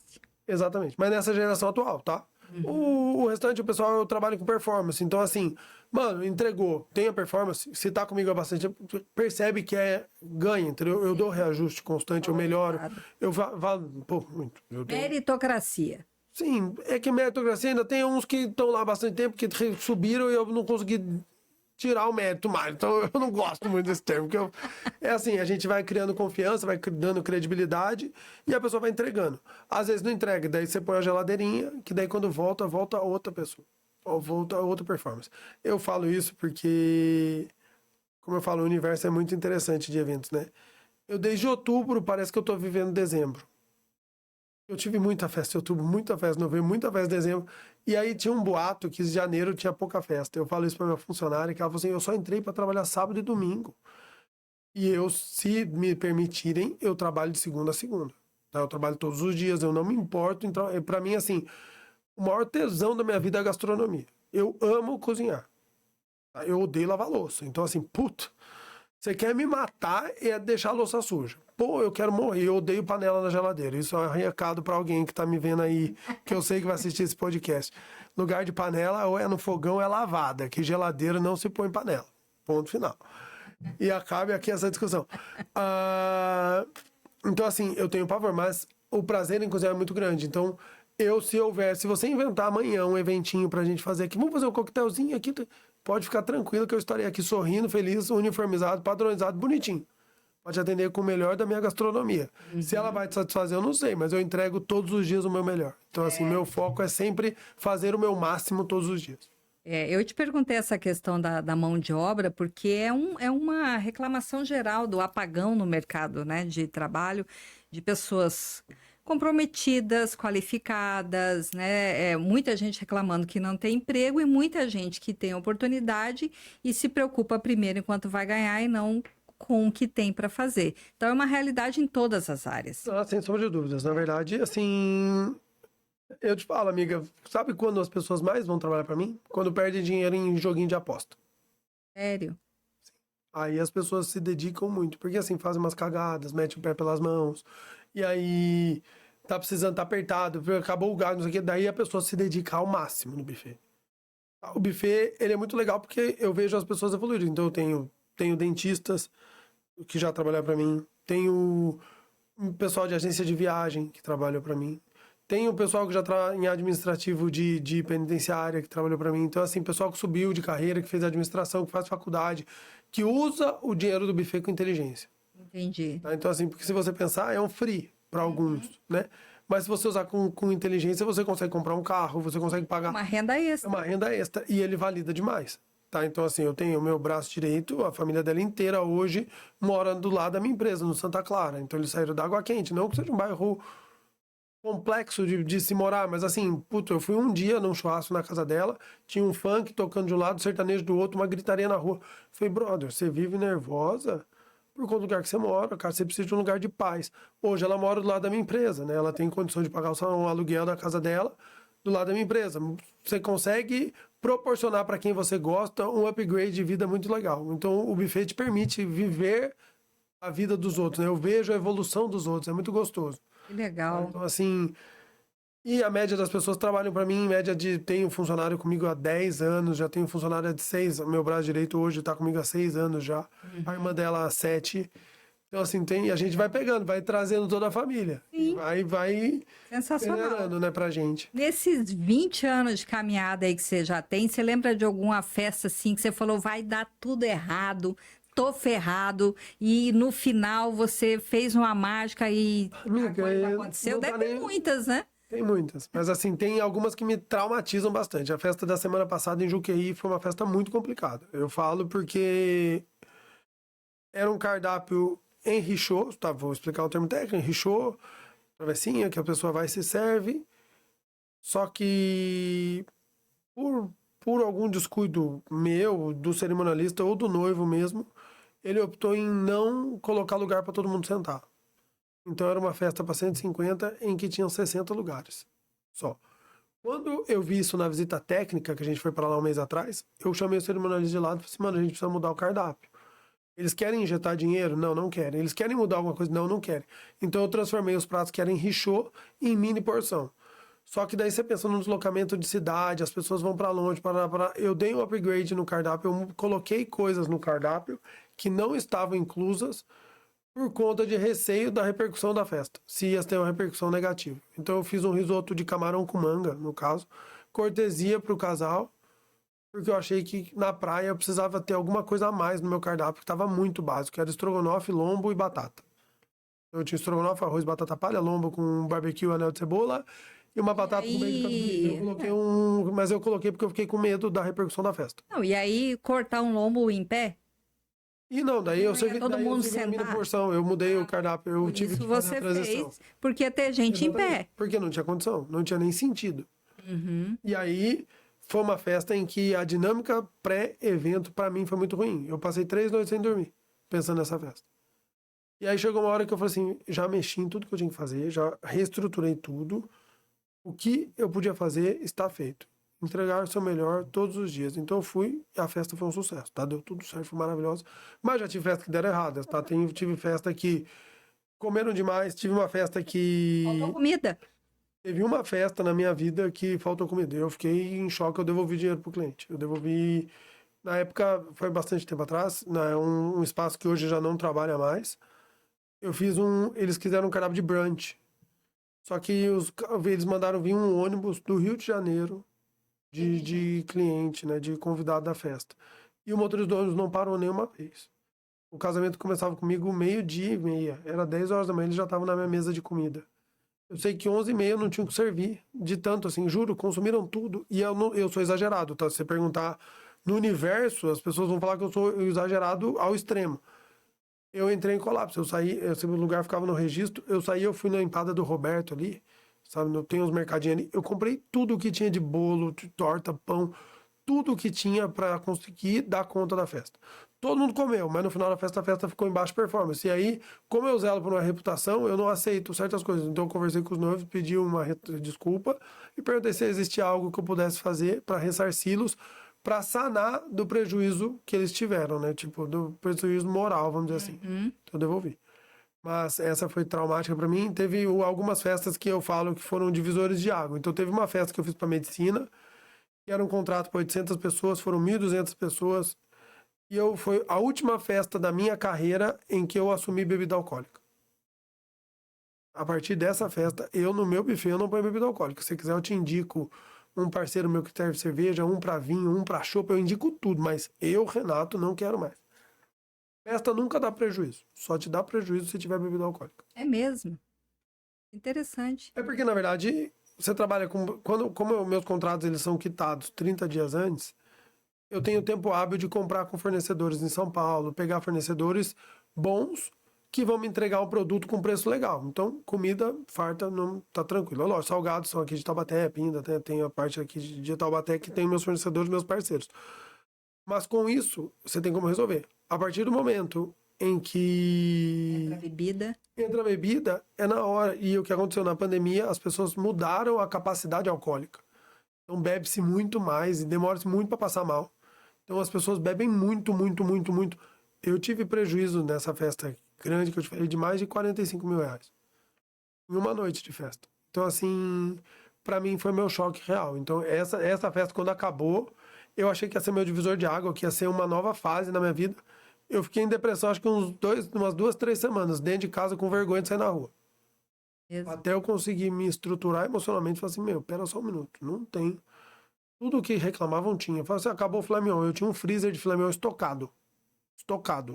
Exatamente. Mas nessa geração atual, tá? O restante, o pessoal, eu trabalho com performance. Então, assim, mano, entregou, tem a performance, se tá comigo há bastante tempo, percebe que é ganha, entendeu? Eu dou reajuste constante, eu melhoro. Eu pô, muito. Meritocracia. Sim, é que meritocracia ainda tem uns que estão lá há bastante tempo, que subiram e eu não consegui tirar o mérito mais. Então eu não gosto muito desse termo. Porque é assim, a gente vai criando confiança, vai dando credibilidade e a pessoa vai entregando. Às vezes não entrega, daí você põe a geladeirinha, que daí quando volta outra pessoa. Ou volta outra performance. Eu falo isso porque, como eu falo, o universo é muito interessante de eventos, né? Eu desde outubro, parece que eu tô vivendo dezembro. Eu tive muita festa em outubro, muita festa em novembro, muita festa em dezembro. E aí tinha um boato que em janeiro tinha pouca festa. Eu falo isso pra minha funcionária, que ela falou assim, eu só entrei para trabalhar sábado e domingo. E eu, se me permitirem, eu trabalho de segunda a segunda. Tá? Eu trabalho todos os dias, eu não me importo. Então, para mim, assim, o maior tesão da minha vida é a gastronomia. Eu amo cozinhar. Tá? Eu odeio lavar louça. Então, assim, puto, você quer me matar é deixar a louça suja. Pô, eu quero morrer, eu odeio panela na geladeira. Isso é um recado pra alguém que tá me vendo aí, que eu sei que vai assistir esse podcast. Lugar de panela, ou é no fogão, ou é lavada, que geladeira não se põe panela. Ponto final. E acabe aqui essa discussão. Então, assim, eu tenho pavor, mas o prazer em cozinhar é muito grande. Então, se você inventar amanhã um eventinho pra gente fazer aqui, vamos fazer um coquetelzinho aqui, pode ficar tranquilo que eu estarei aqui sorrindo, feliz, uniformizado, padronizado, bonitinho. Pode atender com o melhor da minha gastronomia. Se ela vai te satisfazer, eu não sei, mas eu entrego todos os dias o meu melhor. Então, assim, meu foco é sempre fazer o meu máximo todos os dias. Eu te perguntei essa questão da mão de obra, porque é uma reclamação geral do apagão no mercado, né, de trabalho, de pessoas comprometidas, qualificadas, né? Muita gente reclamando que não tem emprego e muita gente que tem oportunidade e se preocupa primeiro enquanto vai ganhar e não com o que tem para fazer. Então, é uma realidade em todas as áreas. Ah, sem sombra de dúvidas. Na verdade, assim, eu te falo, amiga, sabe quando as pessoas mais vão trabalhar para mim? Quando perdem dinheiro em joguinho de aposta. Sério? Aí as pessoas se dedicam muito, porque assim, fazem umas cagadas, metem o pé pelas mãos, e aí tá precisando, tá apertado, acabou o gás, não sei o quê, daí a pessoa se dedica ao máximo no buffet. O buffet, ele é muito legal porque eu vejo as pessoas evoluírem. Então, eu tenho dentistas que já trabalharam para mim, tenho um pessoal de agência de viagem que trabalhou para mim, tenho o pessoal que já está em administrativo de penitenciária que trabalhou para mim. Então, assim, pessoal que subiu de carreira, que fez administração, que faz faculdade, que usa o dinheiro do buffet com inteligência. Entendi. Tá? Então, assim, porque se você pensar, é um free para alguns, né? Mas se você usar com inteligência, você consegue comprar um carro, você consegue pagar... Uma renda É extra. uma renda extra e ele valida demais. Tá? Então, assim, eu tenho o meu braço direito, a família dela inteira hoje mora do lado da minha empresa, no Santa Clara. Então, eles saíram da Água Quente. Não que seja um bairro complexo de se morar, mas assim, puto, eu fui um dia num churrasco na casa dela, tinha um funk tocando de um lado, sertanejo do outro, uma gritaria na rua. Falei, brother, você vive nervosa por conta do lugar que você mora, cara, você precisa de um lugar de paz. Hoje ela mora do lado da minha empresa, né? Ela tem condição de pagar o aluguel da casa dela do lado da minha empresa. Você consegue proporcionar para quem você gosta um upgrade de vida muito legal. Então, o buffet te permite viver a vida dos outros, né? Eu vejo a evolução dos outros, é muito gostoso. Que legal. Então, assim, e a média das pessoas trabalham para mim, em média de... Tenho funcionário comigo há 10 anos, já tenho funcionário de 6, meu braço direito hoje está comigo há 6 anos já, a irmã dela há 7. Então, assim, a gente vai pegando, vai trazendo toda a família. Sim. Vai Sensacional. generando, né, pra gente. Nesses 20 anos de caminhada aí que você já tem, você lembra de alguma festa assim que você falou, vai dar tudo errado, tô ferrado, e no final você fez uma mágica e Amiga, a coisa aconteceu? não Deve dá ter nem- muitas, né? Tem muitas, mas assim, tem algumas que me traumatizam bastante. A festa da semana passada em Juqueí foi uma festa muito complicada. Eu falo porque era um cardápio em richô, tá, vou explicar o termo técnico, em richô, travessinha, que a pessoa vai e se serve, só que por algum descuido meu, do cerimonialista ou do noivo mesmo, ele optou em não colocar lugar para todo mundo sentar. Então era uma festa para 150 em que tinham 60 lugares só. Quando eu vi isso na visita técnica, que a gente foi para lá um mês atrás, eu chamei o cerimonialista de lado e falei assim, mano, a gente precisa mudar o cardápio. Eles querem injetar dinheiro? Não, não querem. Eles querem mudar alguma coisa? Não, não querem. Então eu transformei os pratos que eram em richô em mini porção. Só que daí você pensa no deslocamento de cidade, as pessoas vão para longe, eu dei um upgrade no cardápio, eu coloquei coisas no cardápio que não estavam inclusas por conta de receio da repercussão da festa, se ia ter uma repercussão negativa. Então eu fiz um risoto de camarão com manga, no caso, cortesia para o casal, porque eu achei que na praia eu precisava ter alguma coisa a mais no meu cardápio, que estava muito básico, que era estrogonofe, lombo e batata. Eu tinha estrogonofe, arroz, batata palha, lombo com barbecue, anel de cebola e uma batata com bacon catupiry. Eu coloquei mas eu coloquei porque eu fiquei com medo da repercussão da festa. Não, e aí cortar um lombo em pé? E não, daí eu servi, todo mundo a mini sentar? porção, eu mudei o cardápio, eu tive Isso que fazer você a transição. fez porque ia ter gente em pé. Exatamente, porque não tinha condição, não tinha nem sentido. Uhum. E aí foi uma festa em que a dinâmica pré-evento para mim foi muito ruim. Eu passei 3 noites sem dormir, pensando nessa festa. E aí chegou uma hora que eu falei assim, já mexi em tudo que eu tinha que fazer, já reestruturei tudo. O que eu podia fazer está feito. Entregar o seu melhor todos os dias. Então eu fui e a festa foi um sucesso, tá? Deu tudo certo, foi maravilhoso. Mas já tive festa que deram erradas, tá? Tive festa que comeram demais, tive uma festa que... Faltou comida? Teve uma festa na minha vida que faltou comida. Eu fiquei em choque, eu devolvi dinheiro pro cliente. Eu devolvi... Na época, foi bastante tempo atrás, né? Um espaço que hoje já não trabalha mais. Eu fiz eles quiseram um cardápio de brunch. Só que eles mandaram vir um ônibus do Rio de Janeiro de cliente, né? De convidado da festa. E o motorista do ônibus não parou nenhuma vez. O casamento começava comigo 12:30. Era 10 horas da manhã, ele já estava na minha mesa de comida. Eu sei que 11:30 eu não tinha o que servir. De tanto, assim, juro, consumiram tudo. E eu sou exagerado, tá? Se você perguntar no universo, as pessoas vão falar que eu sou exagerado ao extremo. Eu entrei em colapso, eu saí, esse lugar ficava no registro, eu fui na empada do Roberto ali, sabe, tem uns mercadinhos ali, eu comprei tudo que tinha de bolo, de torta, pão, tudo que tinha para conseguir dar conta da festa. Todo mundo comeu, mas no final da festa, a festa ficou em baixa performance. E aí, como eu zelo por uma reputação, eu não aceito certas coisas. Então eu conversei com os noivos, pedi uma desculpa e perguntei se existia algo que eu pudesse fazer para ressarci-los, para sanar do prejuízo que eles tiveram, né? Tipo, do prejuízo moral, vamos dizer assim. Então eu devolvi. Mas essa foi traumática para mim. Teve algumas festas que eu falo que foram divisores de água. Então teve uma festa que eu fiz para medicina, que era um contrato para 800 pessoas, foram 1.200 pessoas. E foi a última festa da minha carreira em que eu assumi bebida alcoólica. A partir dessa festa, no meu buffet, eu não ponho bebida alcoólica. Se você quiser, eu te indico um parceiro meu que serve cerveja, um para vinho, um para chopp, eu indico tudo. Mas eu, Renato, não quero mais. Festa nunca dá prejuízo. Só te dá prejuízo se tiver bebida alcoólica. É mesmo. Interessante. É porque, na verdade, você trabalha com... Como meus contratos eles são quitados 30 dias antes, eu tenho tempo hábil de comprar com fornecedores em São Paulo, pegar fornecedores bons que vão me entregar um produto com preço legal. Então, comida farta não tá tranquilo. Lógico, salgados são aqui de Taubaté, Pinda, tem a parte aqui de Taubaté que tem meus fornecedores, meus parceiros. Mas com isso, você tem como resolver. A partir do momento em que entra a bebida, é na hora. E o que aconteceu na pandemia, as pessoas mudaram a capacidade alcoólica. Então bebe-se muito mais e demora-se muito para passar mal. Então as pessoas bebem muito, muito, muito, muito. Eu tive prejuízo nessa festa grande que eu te falei de mais de 45 mil reais. Em uma noite de festa. Então assim, para mim foi meu choque real. Então essa festa quando acabou, eu achei que ia ser meu divisor de água, que ia ser uma nova fase na minha vida. Eu fiquei em depressão acho que umas 2, 3 semanas, dentro de casa com vergonha de sair na rua. Até eu conseguir me estruturar emocionalmente, falar assim, pera só um minuto, não tem. Tudo o que reclamavam tinha. Falei assim, acabou o filé mignon. Eu tinha um freezer de filé mignon estocado,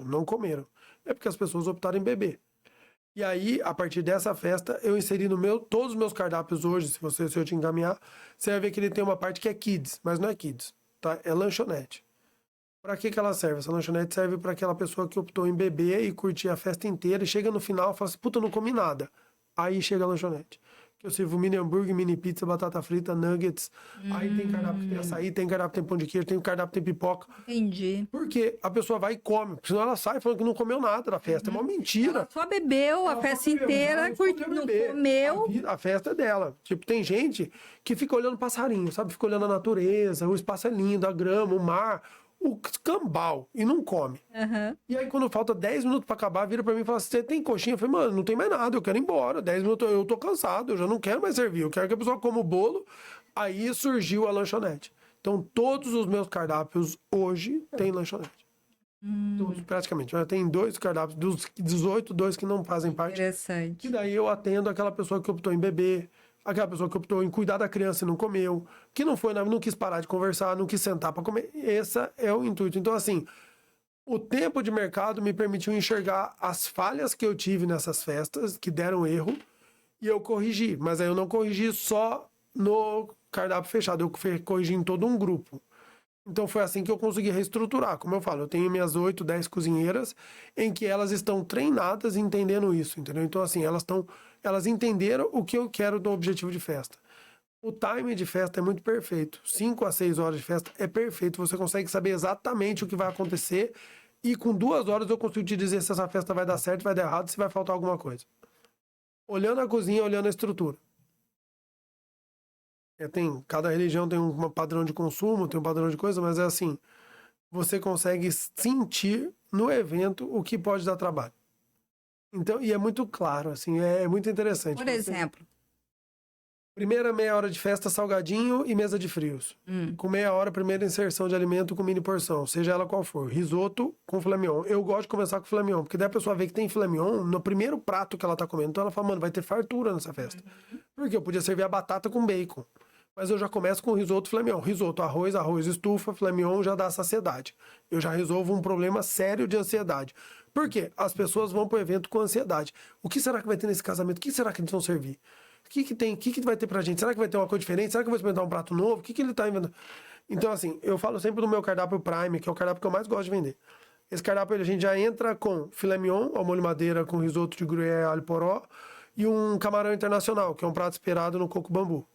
não comeram. É porque as pessoas optaram em beber. E aí, a partir dessa festa, eu inseri todos os meus cardápios hoje, se eu te encaminhar, você vai ver que ele tem uma parte que é kids, mas não é kids, tá? É lanchonete. Para que ela serve? Essa lanchonete serve para aquela pessoa que optou em beber e curtir a festa inteira e chega no final e fala assim, puta, eu não comi nada. Aí chega a lanchonete. Que eu sirvo mini hambúrguer, mini pizza, batata frita, nuggets. Aí tem cardápio que tem açaí, tem cardápio que tem pão de queijo, tem cardápio que tem pipoca. Entendi. Porque a pessoa vai e come. Senão ela sai falando que não comeu nada da festa. É uma mentira. Ela só bebeu a festa inteira, não comeu. A festa é dela. Tipo, tem gente que fica olhando passarinho, sabe? Fica olhando a natureza, o espaço é lindo, a grama, o mar, o cambal, e não come. E aí, quando falta 10 minutos pra acabar, vira pra mim e fala assim, você tem coxinha? Eu falei, mano, não tem mais nada, eu quero ir embora. 10 minutos, eu tô cansado, eu já não quero mais servir. Eu quero que a pessoa coma o bolo. Aí surgiu a lanchonete. Então, todos os meus cardápios hoje têm lanchonete. Todos, praticamente. Já tem 2 cardápios, dos 18, 2 que não fazem parte. Interessante. E daí eu atendo aquela pessoa que optou em beber, aquela pessoa que optou em cuidar da criança e não comeu, que não quis parar de conversar, não quis sentar para comer. Esse é o intuito. Então, assim, o tempo de mercado me permitiu enxergar as falhas que eu tive nessas festas, que deram erro, e eu corrigi. Mas aí eu não corrigi só no cardápio fechado, eu corrigi em todo um grupo. Então foi assim que eu consegui reestruturar. Como eu falo, eu tenho minhas 8, 10 cozinheiras em que elas estão treinadas entendendo isso, entendeu? Então, assim, elas entenderam o que eu quero do objetivo de festa. O time de festa é muito perfeito. 5 a 6 horas de festa é perfeito. Você consegue saber exatamente o que vai acontecer e com 2 horas eu consigo te dizer se essa festa vai dar certo, vai dar errado, se vai faltar alguma coisa. Olhando a cozinha, olhando a estrutura. Cada religião tem um padrão de consumo, tem um padrão de coisa, mas é assim, você consegue sentir no evento o que pode dar trabalho. Então, e é muito claro, assim, é muito interessante. Por exemplo? Primeira meia hora de festa, salgadinho e mesa de frios. Com meia hora, primeira inserção de alimento com mini porção, seja ela qual for. Risoto com filé mignon. Eu gosto de começar com filé mignon, porque daí a pessoa vê que tem filé mignon no primeiro prato que ela tá comendo. Então ela fala, mano, vai ter fartura nessa festa. Porque eu podia servir a batata com bacon. Mas eu já começo com risoto, filé mignon. Risoto, arroz, estufa, filé mignon já dá saciedade. Eu já resolvo um problema sério de ansiedade. Por quê? As pessoas vão pro evento com ansiedade. O que será que vai ter nesse casamento? O que será que eles vão servir? O que tem? O que vai ter pra gente? Será que vai ter uma coisa diferente? Será que eu vou experimentar um prato novo? O que ele tá inventando? Então, assim, eu falo sempre do meu cardápio Prime, que é o cardápio que eu mais gosto de vender. Esse cardápio, a gente já entra com filé mignon, ao molho madeira, com risoto de gruyère, alho poró, e um camarão internacional, que é um prato esperado no coco bambu.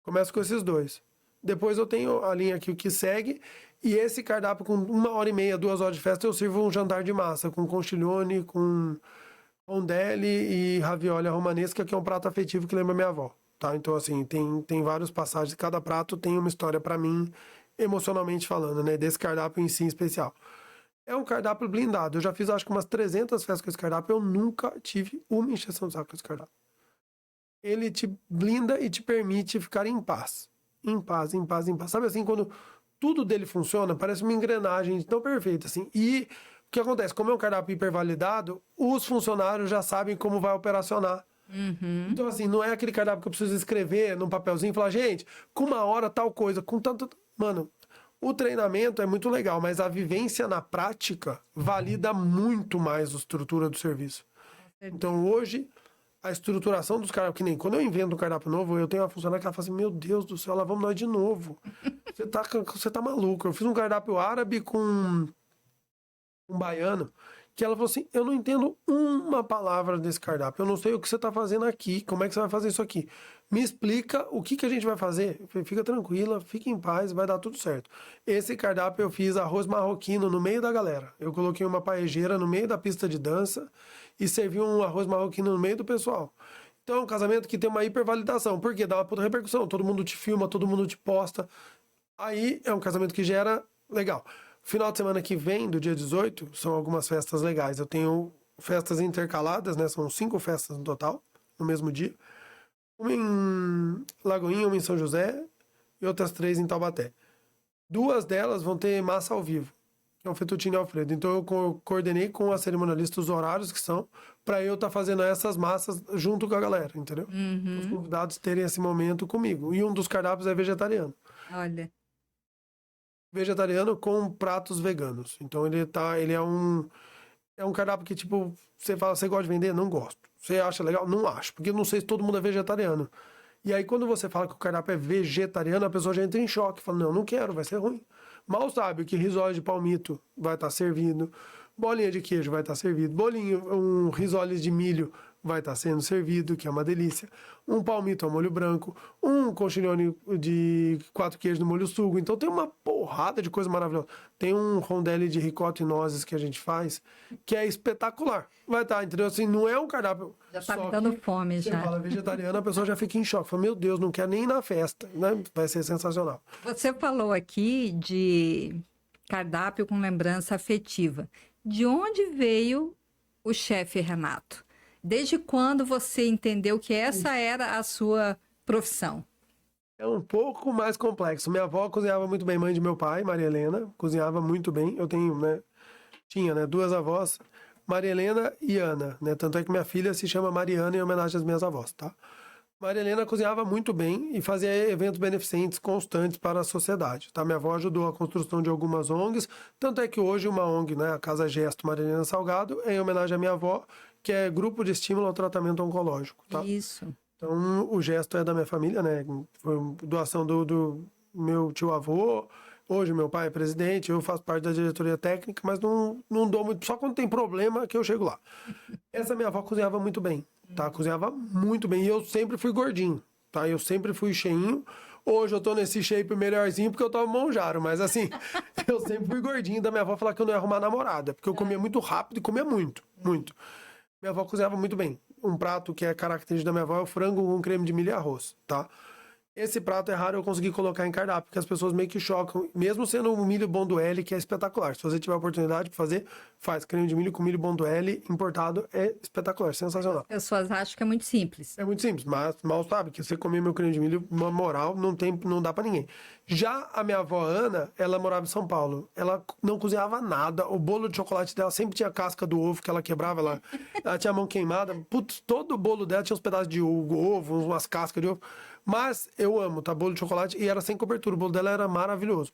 Começo com esses 2. Depois eu tenho a linha aqui, o que segue, e esse cardápio com 1h30, 2 horas de festa, eu sirvo um jantar de massa, com conchiglione, com rondelli e ravioli romanesca, que é um prato afetivo que lembra minha avó, tá? Então, assim, tem vários passagens, cada prato tem uma história pra mim, emocionalmente falando, né? Desse cardápio em si em especial. É um cardápio blindado. Eu já fiz, acho que umas 300 festas com esse cardápio, eu nunca tive uma encheção de saco com esse cardápio. Ele te blinda e te permite ficar em paz. em paz, em paz, em paz. Sabe assim, quando tudo dele funciona, parece uma engrenagem tão perfeita, assim. E o que acontece? Como é um cardápio hipervalidado, os funcionários já sabem como vai operacionar. Então, assim, não é aquele cardápio que eu preciso escrever num papelzinho e falar, gente, com 1 hora tal coisa, com tanto... Mano, o treinamento é muito legal, mas a vivência na prática valida muito mais a estrutura do serviço. Então, hoje, a estruturação dos cardápios, que nem quando eu invento um cardápio novo, eu tenho uma funcionária que ela fala assim, meu Deus do céu, lá vamos nós de novo. Você tá maluco. Eu fiz um cardápio árabe com um baiano, que ela falou assim, eu não entendo uma palavra desse cardápio, eu não sei o que você está fazendo aqui, como é que você vai fazer isso aqui. Me explica o que a gente vai fazer. Eu falei, fica tranquila, fique em paz, vai dar tudo certo. Esse cardápio eu fiz arroz marroquino no meio da galera. Eu coloquei uma paejeira no meio da pista de dança e servi um arroz marroquino no meio do pessoal. Então é um casamento que tem uma hipervalidação, porque dá uma puta repercussão, todo mundo te filma, todo mundo te posta. Aí é um casamento que gera legal. Final de semana que vem, do dia 18, são algumas festas legais. Eu tenho festas intercaladas, né? São 5 festas no total, no mesmo dia. Uma em Lagoinha, uma em São José e outras 3 em Taubaté. 2 delas vão ter massa ao vivo, que é um fettuccine Alfredo. Então eu coordenei com a cerimonialista os horários que são, para eu estar fazendo essas massas junto com a galera, entendeu? Os convidados terem esse momento comigo. E um dos cardápios é vegetariano. Olha. Vegetariano com pratos veganos. Então ele é um cardápio que, tipo, você fala, você gosta de vender? Não gosto. Você acha legal? Não acho, porque eu não sei se todo mundo é vegetariano. E aí, quando você fala que o cardápio é vegetariano, a pessoa já entra em choque, fala, não quero, vai ser ruim. Mal sabe que risole de palmito vai estar servido, bolinha de queijo vai estar servido, um risoles de milho vai estar sendo servido, que é uma delícia, um palmito ao molho branco, um conchiglione de 4 queijos no molho sugo. Então tem uma porrada de coisa maravilhosa. Tem um rondelli de ricota e nozes que a gente faz, que é espetacular. Vai estar, entendeu? Assim, não é um cardápio... Já tá me dando fome, já. Você fala vegetariano, a pessoa já fica em choque. Fala, meu Deus, não quer nem ir na festa, né? Vai ser sensacional. Você falou aqui de cardápio com lembrança afetiva. De onde veio o chefe Renato? Desde quando você entendeu que essa era a sua profissão? É um pouco mais complexo. Minha avó cozinhava muito bem, mãe de meu pai, Maria Helena, cozinhava muito bem. Eu tenho, né? Tinha, 2 avós, Maria Helena e Ana, né? Tanto é que minha filha se chama Mariana em homenagem às minhas avós, tá? Maria Helena cozinhava muito bem e fazia eventos beneficentes constantes para a sociedade, tá? Minha avó ajudou a construção de algumas ONGs, tanto é que hoje uma ONG, né, a Casa Gesto Maria Helena Salgado, é em homenagem à minha avó, que é Grupo de Estímulo ao Tratamento Oncológico, tá? Isso. Então, o gesto é da minha família, né? Foi doação do meu tio-avô. Hoje, meu pai é presidente, eu faço parte da diretoria técnica, mas não dou muito... Só quando tem problema que eu chego lá. Essa minha avó cozinhava muito bem, tá? Cozinhava muito bem. E eu sempre fui gordinho, tá? Eu sempre fui cheinho. Hoje eu tô nesse shape melhorzinho porque eu tomo monjaro, mas assim, eu sempre fui gordinho. Da minha avó falar que eu não ia arrumar namorada, porque eu comia muito rápido e comia muito, muito. Minha avó cozinhava muito bem. Um prato que é característico da minha avó é o frango com creme de milho e arroz, tá? Esse prato é raro eu conseguir colocar em cardápio, porque as pessoas meio que chocam, mesmo sendo um milho Bonduelle, que é espetacular. Se você tiver a oportunidade de fazer, faz creme de milho com milho Bonduelle importado, é espetacular, sensacional. As pessoas acham que é muito simples. É muito simples, mas mal sabe que você comer meu creme de milho, uma moral, não dá pra ninguém. Já a minha avó Ana, ela morava em São Paulo. Ela não cozinhava nada. O bolo de chocolate dela sempre tinha casca do ovo que ela quebrava. Ela tinha a mão queimada. Putz, todo o bolo dela tinha uns pedaços de ovo, umas cascas de ovo. Mas eu amo, tá? Bolo de chocolate. E era sem cobertura. O bolo dela era maravilhoso.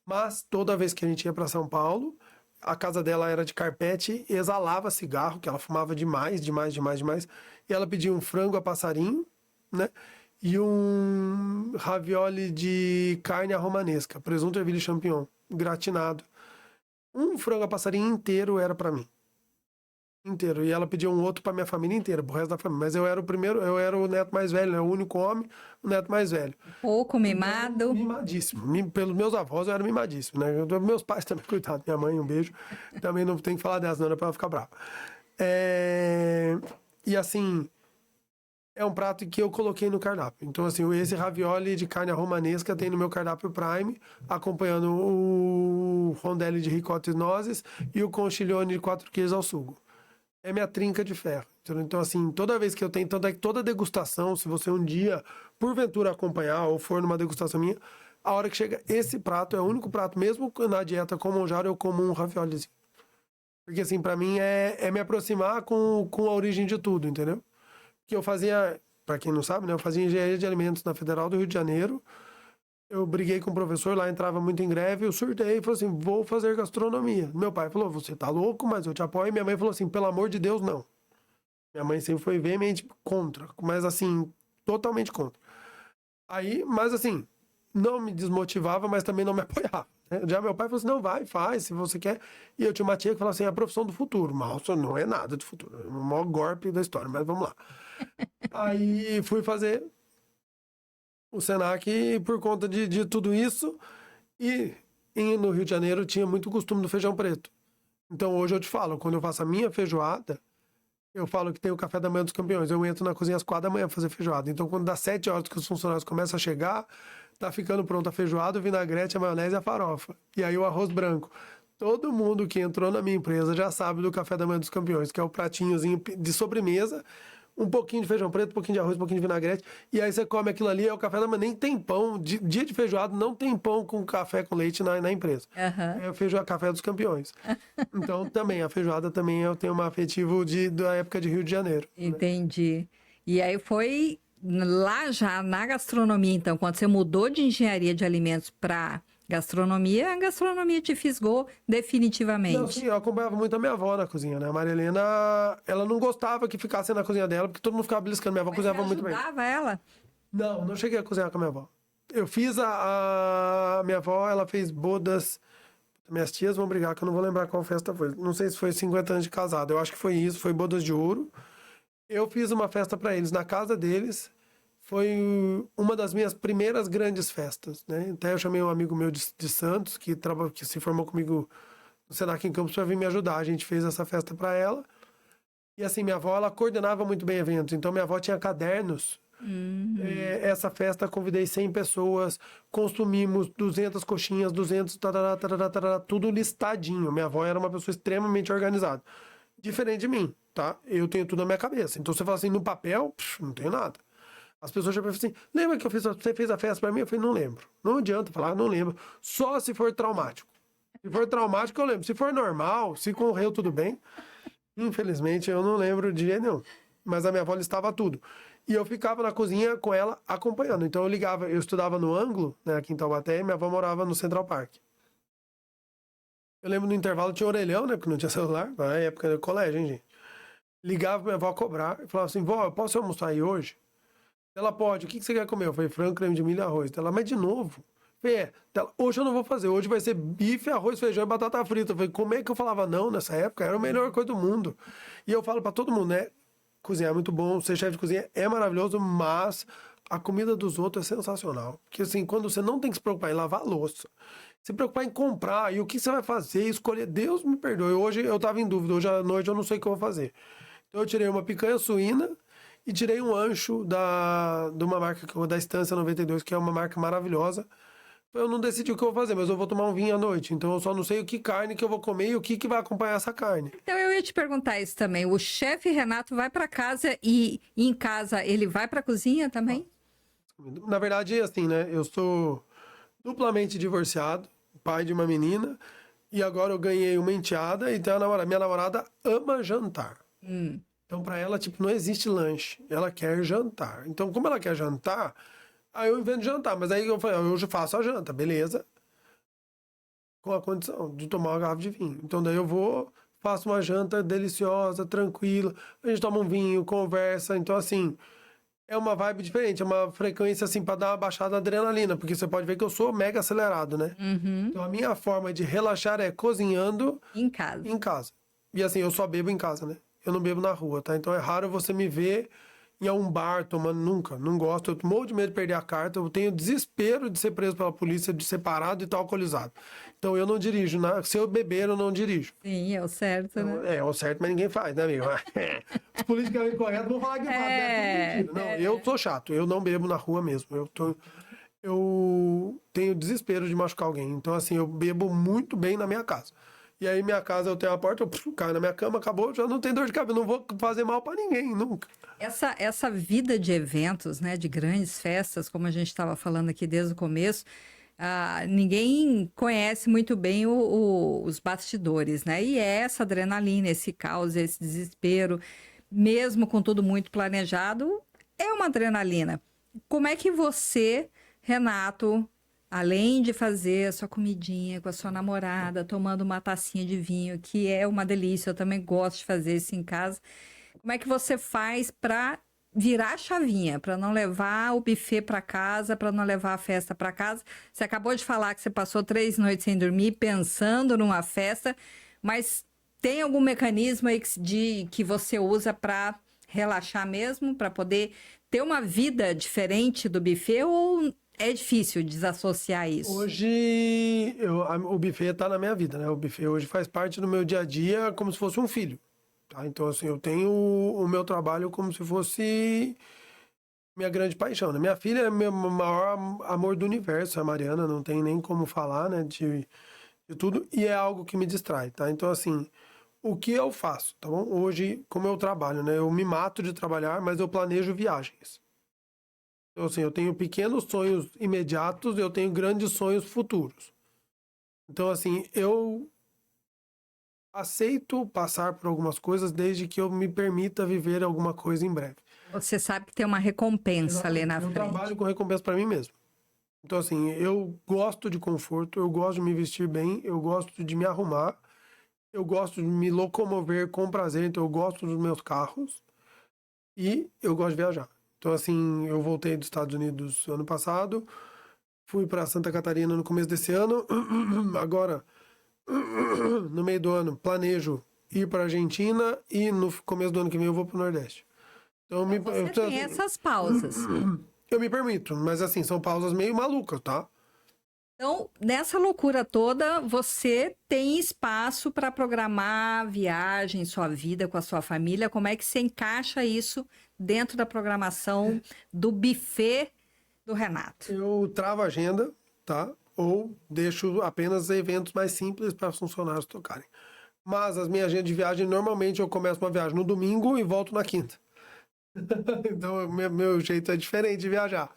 Mas toda vez que a gente ia pra São Paulo, a casa dela era de carpete, exalava cigarro, que ela fumava demais. E ela pedia um frango a passarinho, né? E um ravioli de carne à romanesca, presunto, ervilha e champignon, gratinado. Um frango a passarinho inteiro era pra mim. Inteiro. E ela pediu um outro pra minha família inteira, pro resto da família. Mas eu era o primeiro, eu era o neto mais velho, né? O único homem, o neto mais velho. Pouco mimado. Mimadíssimo. Pelos meus avós eu era mimadíssimo, né? Meus pais também, coitado. Minha mãe, um beijo. Também não tem que falar dessa, não, é pra ela ficar brava. E assim... É um prato que eu coloquei no cardápio. Então, assim, esse ravioli de carne romanesca tem no meu cardápio Prime, acompanhando o rondelli de ricota e nozes e o conchiglione de 4 queijos ao sugo. é minha trinca de ferro. Entendeu? Então, assim, toda vez que eu tenho, tanto é que toda degustação, se você um dia, porventura, acompanhar ou for numa degustação minha, a hora que chega esse prato, é o único prato, mesmo na dieta com monjaro, eu como um raviolizinho. Porque, assim, pra mim é me aproximar com a origem de tudo, entendeu? Que eu fazia, pra quem não sabe, né? Eu fazia engenharia de alimentos na Federal do Rio de Janeiro. Eu briguei com o professor, lá entrava muito em greve, eu surtei e falei assim, vou fazer gastronomia. Meu pai falou, você tá louco, mas eu te apoio. E minha mãe falou assim, pelo amor de Deus, não. Minha mãe sempre foi veemente contra, mas assim, totalmente contra. Aí, mas assim, não me desmotivava, mas também não me apoiava. Né? Já meu pai falou assim, não, vai, faz, se você quer. E eu tinha uma tia que falava assim, é a profissão do futuro. Nossa, não é nada de futuro, é o maior golpe da história, mas vamos lá. Aí fui fazer o Senac por conta de tudo isso. E no Rio de Janeiro tinha muito costume do feijão preto. Então hoje eu te falo, quando eu faço a minha feijoada, eu falo que tem o café da manhã dos campeões. Eu entro na cozinha às 4 da manhã pra fazer feijoada. Então quando dá 7 horas que os funcionários começam a chegar, tá ficando pronta a feijoada, o vinagrete, a maionese e a farofa. E aí o arroz branco. Todo mundo que entrou na minha empresa já sabe do café da manhã dos campeões, que é o pratinhozinho de sobremesa, um pouquinho de feijão preto, um pouquinho de arroz, um pouquinho de vinagrete, e aí você come aquilo ali, é o café da manhã, nem tem pão, dia de feijoada não tem pão com café com leite na empresa. Aham. É o café dos campeões. Então também, a feijoada também eu tenho um afetivo da época de Rio de Janeiro. Entendi. E aí foi lá já na gastronomia, então, quando você mudou de engenharia de alimentos para gastronomia, a gastronomia te fisgou Não, definitivamente. sim, eu acompanhava muito a minha avó na cozinha, né? A Maria Helena, ela não gostava que ficasse na cozinha dela, porque todo mundo ficava beliscando. Minha avó Mas cozinhava você muito bem. ajudava ela? Não, não cheguei a cozinhar com a minha avó. Eu fiz a minha avó, ela fez bodas. Minhas tias vão brigar, que eu não vou lembrar qual festa foi. Não sei se foi 50 anos de casado. Eu acho que foi isso, foi bodas de ouro. Eu fiz uma festa para eles na casa deles. Foi uma das minhas primeiras grandes festas, né? Até eu chamei um amigo meu de Santos, que se formou comigo no Senac em Campos, para vir me ajudar. A gente fez essa festa para ela. E assim, minha avó, ela coordenava muito bem eventos. Então, minha avó tinha cadernos. Essa festa, convidei 100 pessoas, consumimos 200 coxinhas, 200, tarará, tarará, tarará, tudo listadinho. Minha avó era uma pessoa extremamente organizada. Diferente de mim, tá? Eu tenho tudo na minha cabeça. Então, você fala assim, no papel, não tenho nada. As pessoas já perguntam assim, lembra que você fez a festa pra mim? Eu falei, não lembro. Não adianta falar, não lembro. Só se for traumático. Se for traumático, eu lembro. Se for normal, se correu tudo bem, infelizmente, eu não lembro de jeito nenhum. Mas a minha avó listava tudo. E eu ficava na cozinha com ela acompanhando. Então eu ligava, eu estudava no Ângulo, né, aqui em Taubaté, e minha avó morava no Central Park. Eu lembro no intervalo tinha orelhão, né, porque não tinha celular, na época do colégio, hein, gente. Ligava pra minha avó cobrar e falava assim, vó, eu posso almoçar aí hoje? Ela pode, o que você quer comer? Eu falei, frango, creme de milho e arroz. Ela, mas de novo? Eu falei, hoje eu não vou fazer, hoje vai ser bife, arroz, feijão e batata frita. Eu falei, como é que eu falava não nessa época? Era a melhor coisa do mundo. E eu falo pra todo mundo, né, cozinhar é muito bom, ser chefe de cozinha é maravilhoso, mas a comida dos outros é sensacional. Porque assim, quando você não tem que se preocupar em lavar a louça, se preocupar em comprar, e o que você vai fazer, escolher, Deus me perdoe. Hoje eu tava em dúvida, hoje à noite eu não sei o que eu vou fazer. Então eu tirei uma picanha suína, e tirei um ancho de uma marca da Estância 92, que é uma marca maravilhosa. Eu não decidi o que eu vou fazer, mas eu vou tomar um vinho à noite. Então eu só não sei o que carne que eu vou comer e o que vai acompanhar essa carne. Então eu ia te perguntar isso também. O chefe Renato vai para casa e em casa ele vai para a cozinha também? Na verdade, assim, né? Eu sou duplamente divorciado, pai de uma menina, e agora eu ganhei uma enteada, então minha namorada ama jantar. Então, pra ela, tipo, não existe lanche. Ela quer jantar. Então, como ela quer jantar, aí eu invento jantar. Mas aí eu falei, hoje eu faço a janta, beleza? Com a condição de tomar uma garrafa de vinho. Então, daí eu vou, faço uma janta deliciosa, tranquila. A gente toma um vinho, conversa. Então, assim, é uma vibe diferente. É uma frequência, assim, pra dar uma baixada na adrenalina. Porque você pode ver que eu sou mega acelerado, né? Então, a minha forma de relaxar é cozinhando Em casa. em casa. E, assim, eu só bebo em casa, né? Eu não bebo na rua, tá? Então é raro você me ver em algum bar tomando, nunca, não gosto. Eu morro de medo de perder a carta, eu tenho desespero de ser preso pela polícia, de ser parado e estar alcoolizado. Então eu não dirijo, se eu beber, eu não dirijo. Sim, é o certo, né? É o certo, mas ninguém faz, né, amigo? Os politicamente corretos vão falar que faz, né? Tudo mentira. Não, eu sou chato, eu não bebo na rua mesmo. Eu tenho desespero de machucar alguém. Então, assim, eu bebo muito bem na minha casa. E aí minha casa, eu tenho a porta, eu caio na minha cama, acabou, já não tem dor de cabeça, não vou fazer mal para ninguém, nunca. Essa vida de eventos, né, de grandes festas, como a gente estava falando aqui desde o começo, ninguém conhece muito bem os bastidores, né? E é essa adrenalina, esse caos, esse desespero, mesmo com tudo muito planejado, é uma adrenalina. Como é que você, Renato, além de fazer a sua comidinha com a sua namorada, tomando uma tacinha de vinho, que é uma delícia, eu também gosto de fazer isso em casa, como é que você faz para virar a chavinha, para não levar o buffet para casa, para não levar a festa para casa? Você acabou de falar que você passou 3 noites sem dormir, pensando numa festa, mas tem algum mecanismo aí que você usa para relaxar mesmo, para poder ter uma vida diferente do buffet, ou é difícil desassociar isso? Hoje, o buffet tá na minha vida, né? O buffet hoje faz parte do meu dia a dia como se fosse um filho. Tá? Então, assim, eu tenho o meu trabalho como se fosse minha grande paixão, né? Minha filha é meu maior amor do universo, a Mariana, não tem nem como falar, né, de tudo, e é algo que me distrai, tá? Então, assim, o que eu faço, tá bom? Hoje, como eu trabalho, né, eu me mato de trabalhar, mas eu planejo viagens. Então, assim, eu tenho pequenos sonhos imediatos e eu tenho grandes sonhos futuros. Então, assim, eu aceito passar por algumas coisas desde que eu me permita viver alguma coisa em breve. Você sabe que tem uma recompensa ali na Eu frente. trabalho com recompensa para mim mesmo. Então, assim, eu gosto de conforto, eu gosto de me vestir bem, eu gosto de me arrumar, eu gosto de me locomover com prazer, então eu gosto dos meus carros e eu gosto de viajar. Então, assim, eu voltei dos Estados Unidos ano passado, fui para Santa Catarina no começo desse ano, agora, no meio do ano, planejo ir para Argentina e no começo do ano que vem eu vou para o Nordeste. Então, Você tem essas pausas. eu me permito, mas assim, são pausas meio malucas, tá? Então, nessa loucura toda, você tem espaço para programar viagem, sua vida com a sua família. Como é que você encaixa isso dentro da programação do buffet do Renato? Eu travo a agenda, tá? Ou deixo apenas eventos mais simples para os funcionários tocarem. Mas as minhas agendas de viagem, normalmente eu começo uma viagem no domingo e volto na quinta. Então, meu jeito é diferente de viajar.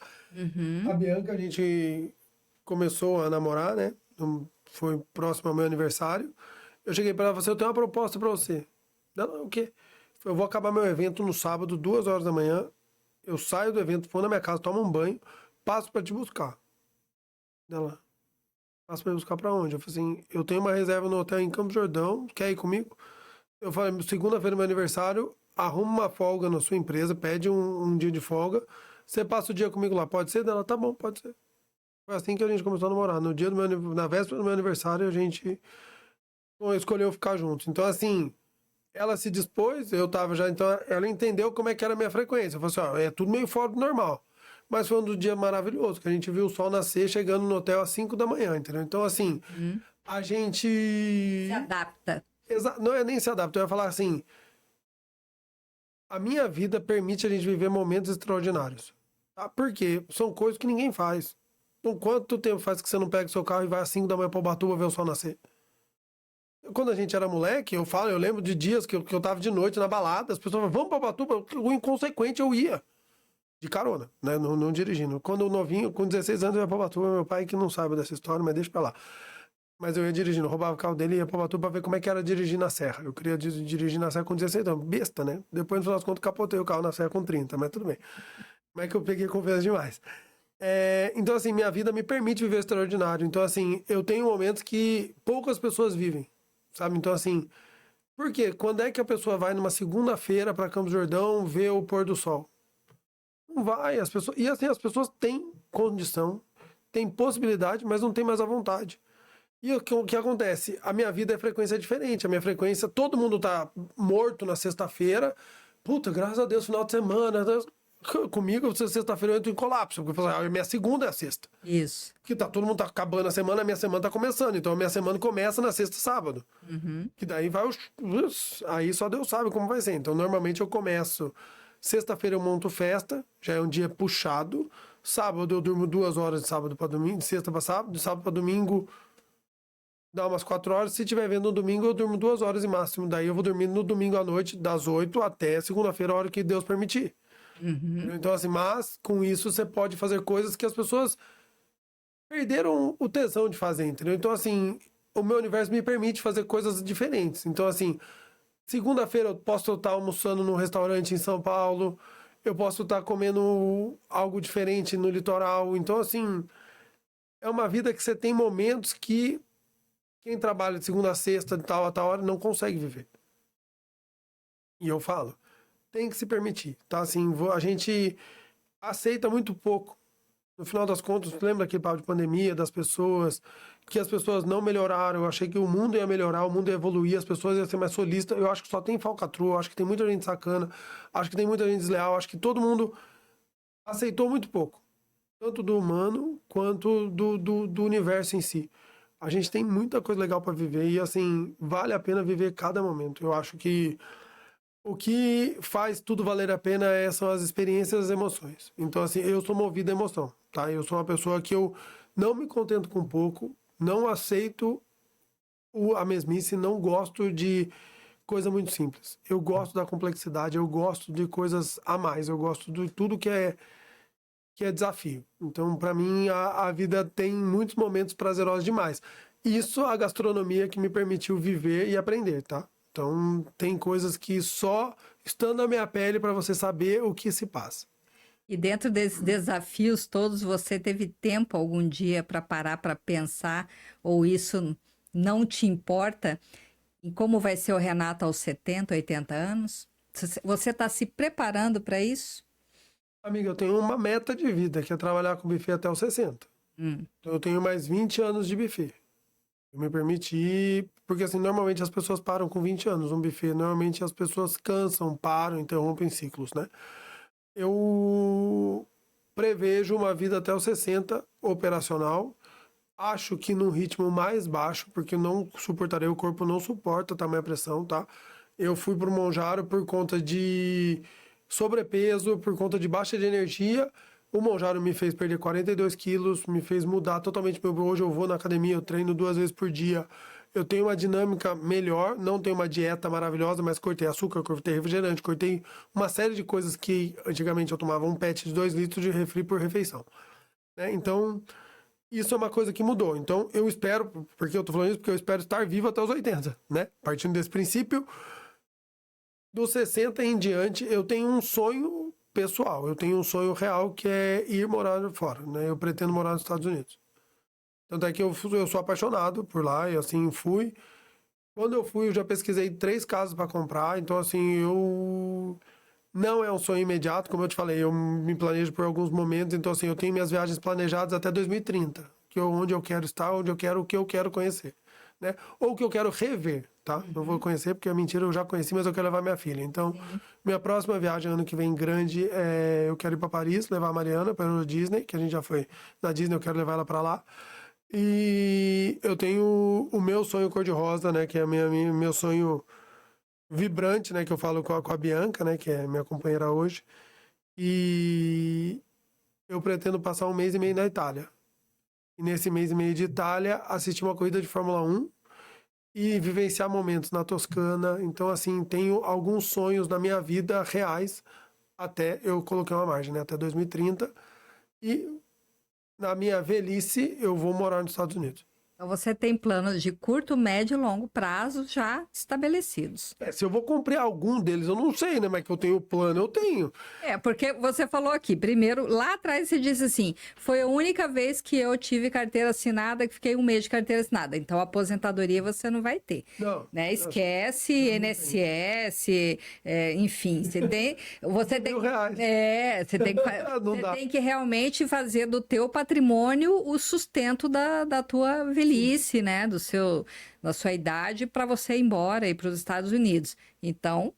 A Bianca, a gente começou a namorar, né? Foi próximo ao meu aniversário. Eu cheguei para ela e falei assim, eu tenho uma proposta para você. Ela, o quê? Eu vou acabar meu evento no sábado, 2 horas da manhã. Eu saio do evento, vou na minha casa, tomo um banho, passo para te buscar. Ela, passo para me buscar para onde? Eu falei assim, eu tenho uma reserva no hotel em Campos do Jordão, quer ir comigo? Eu falei, segunda-feira é meu aniversário, arruma uma folga na sua empresa, pede um dia de folga, você passa o dia comigo lá, pode ser? Ela, tá bom, pode ser. Foi assim que a gente começou a namorar. No dia na véspera do meu aniversário, a gente escolheu ficar juntos. Então, assim, ela se dispôs, eu tava já, então ela entendeu como é que era a minha frequência. Eu falei assim, ó, é tudo meio fora do normal. Mas foi um dia maravilhoso, que a gente viu o sol nascer chegando no hotel às 5 da manhã, entendeu? Então, assim, a gente... Se adapta. Não é nem se adapta, eu ia falar assim, a minha vida permite a gente viver momentos extraordinários. Tá? Porque são coisas que ninguém faz. Então, quanto tempo faz que você não pega o seu carro e vai às 5 da manhã para Ubatuba ver o sol nascer? Quando a gente era moleque, eu lembro de dias que eu tava de noite na balada, as pessoas falavam, vamos para Ubatuba, o inconsequente eu ia. De carona, né? Não dirigindo. Quando eu novinho, com 16 anos, eu ia para Ubatuba, meu pai que não sabe dessa história, mas deixa pra lá. Mas eu ia dirigindo, roubava o carro dele e ia pra Ubatuba pra ver como é que era dirigir na serra. Eu queria dirigir na serra com 16 anos. Besta, né? Depois, no final das contas, capotei o carro na serra com 30, mas tudo bem. Como é que eu peguei confiança demais? Então, assim, minha vida me permite viver extraordinário. Então, assim, eu tenho momentos que poucas pessoas vivem, sabe? Então, assim, por quê? Quando é que a pessoa vai numa segunda-feira para Campos do Jordão ver o pôr do sol? Não vai, as pessoas... E, assim, as pessoas têm condição, têm possibilidade, mas não têm mais a vontade. E o que acontece? A minha vida é frequência diferente. A minha frequência, todo mundo tá morto na sexta-feira. Puta, graças a Deus, final de semana... Comigo, sexta-feira eu entro em colapso, porque a minha segunda é a sexta. Isso. Que todo mundo tá acabando a semana, a minha semana tá começando. Então a minha semana começa na sexta e sábado. Que daí vai aí só Deus sabe como vai ser. Então normalmente eu começo. Sexta-feira eu monto festa, já é um dia puxado. Sábado eu durmo 2 horas de sábado para domingo, de sexta para sábado, de sábado para domingo. dá umas 4 horas. Se tiver vendo no domingo, eu durmo 2 horas e máximo. Daí eu vou dormir no domingo à noite, das 8 até segunda-feira, a hora que Deus permitir. Então, assim, mas com isso você pode fazer coisas que as pessoas perderam o tesão de fazer, entendeu? Então, assim, o meu universo me permite fazer coisas diferentes. Então, assim, segunda-feira eu posso estar almoçando num restaurante em São Paulo, eu posso estar comendo algo diferente no litoral. Então, assim, é uma vida que você tem momentos que quem trabalha de segunda a sexta, de tal a tal hora, não consegue viver. E eu falo, tem que se permitir, tá? Assim, a gente aceita muito pouco. No final das contas, lembra aquele papo de pandemia, das pessoas, que as pessoas não melhoraram. Eu achei que o mundo ia melhorar, o mundo ia evoluir, as pessoas iam ser mais solistas. Eu acho que só tem falcatrua, eu acho que tem muita gente sacana, acho que tem muita gente desleal, acho que todo mundo aceitou muito pouco. Tanto do humano, quanto do universo em si. A gente tem muita coisa legal para viver e, assim, vale a pena viver cada momento. Eu acho que o que faz tudo valer a pena são as experiências e as emoções. Então, assim, eu sou movido a emoção, tá? Eu sou uma pessoa que eu não me contento com pouco, não aceito a mesmice, não gosto de coisa muito simples. Eu gosto da complexidade, eu gosto de coisas a mais, eu gosto de tudo que é desafio. Então, para mim, a vida tem muitos momentos prazerosos demais. Isso a gastronomia que me permitiu viver e aprender, tá? Então, tem coisas que só estando na minha pele para você saber o que se passa. E dentro desses desafios todos, você teve tempo algum dia para parar para pensar, ou isso não te importa, em como vai ser o Renato aos 70, 80 anos? Você está se preparando para isso? Amiga, eu tenho uma meta de vida, que é trabalhar com buffet até os 60. Então, eu tenho mais 20 anos de buffet. Eu me permiti, porque assim, normalmente as pessoas param com 20 anos, um buffet, normalmente as pessoas cansam, param, interrompem ciclos, né? Eu prevejo uma vida até os 60 operacional, acho que num ritmo mais baixo, porque não suportarei, o corpo não suporta tamanha pressão, tá? Eu fui pro Monjaro por conta de sobrepeso, por conta de baixa de energia. O Monjaro me fez perder 42 quilos, me fez mudar totalmente meu... Hoje eu vou na academia, eu treino 2 vezes por dia. Eu tenho uma dinâmica melhor, não tenho uma dieta maravilhosa, mas cortei açúcar, cortei refrigerante, cortei uma série de coisas que antigamente eu tomava um pet de 2 litros de refri por refeição. Né? Então, isso é uma coisa que mudou. Então, eu espero, porque eu tô falando isso, porque eu espero estar vivo até os 80, né? Partindo desse princípio, dos 60 em diante, eu tenho um sonho pessoal, eu tenho um sonho real que é ir morar fora, né? Eu pretendo morar nos Estados Unidos. Tanto é que eu sou apaixonado por lá e assim fui. Quando eu fui, eu já pesquisei 3 casas para comprar, então assim, não é um sonho imediato, como eu te falei, eu me planejo por alguns momentos, então assim, eu tenho minhas viagens planejadas até 2030, onde eu quero estar, onde eu quero, o que eu quero conhecer, né? Ou o que eu quero rever, tá? Não vou conhecer, porque é mentira, eu já conheci, mas eu quero levar minha filha. Então, minha próxima viagem, ano que vem, grande, eu quero ir para Paris, levar a Mariana para a Disney, que a gente já foi na Disney, eu quero levar ela para lá. E eu tenho o meu sonho cor-de-rosa, né? Que é meu sonho vibrante, né? Que eu falo com a Bianca, né? Que é minha companheira hoje. E eu pretendo passar 1 mês e meio na Itália. E nesse mês e meio de Itália, assistir uma corrida de Fórmula 1 e vivenciar momentos na Toscana. Então, assim, tenho alguns sonhos na minha vida reais até eu coloquei uma margem, né? Até 2030. E na minha velhice, eu vou morar nos Estados Unidos. Então, você tem planos de curto, médio e longo prazo já estabelecidos. Se eu vou cumprir algum deles, eu não sei, né? Mas que eu tenho plano, eu tenho. Porque você falou aqui, primeiro, lá atrás você disse assim, foi a única vez que eu tive carteira assinada, que fiquei 1 mês de carteira assinada. Então, a aposentadoria você não vai ter. Não. Né? Esquece, INSS, enfim, você tem... R$1.000. Você tem que realmente fazer do teu patrimônio o sustento da tua velhice, né? Da sua idade para você ir embora e para os Estados Unidos. Então,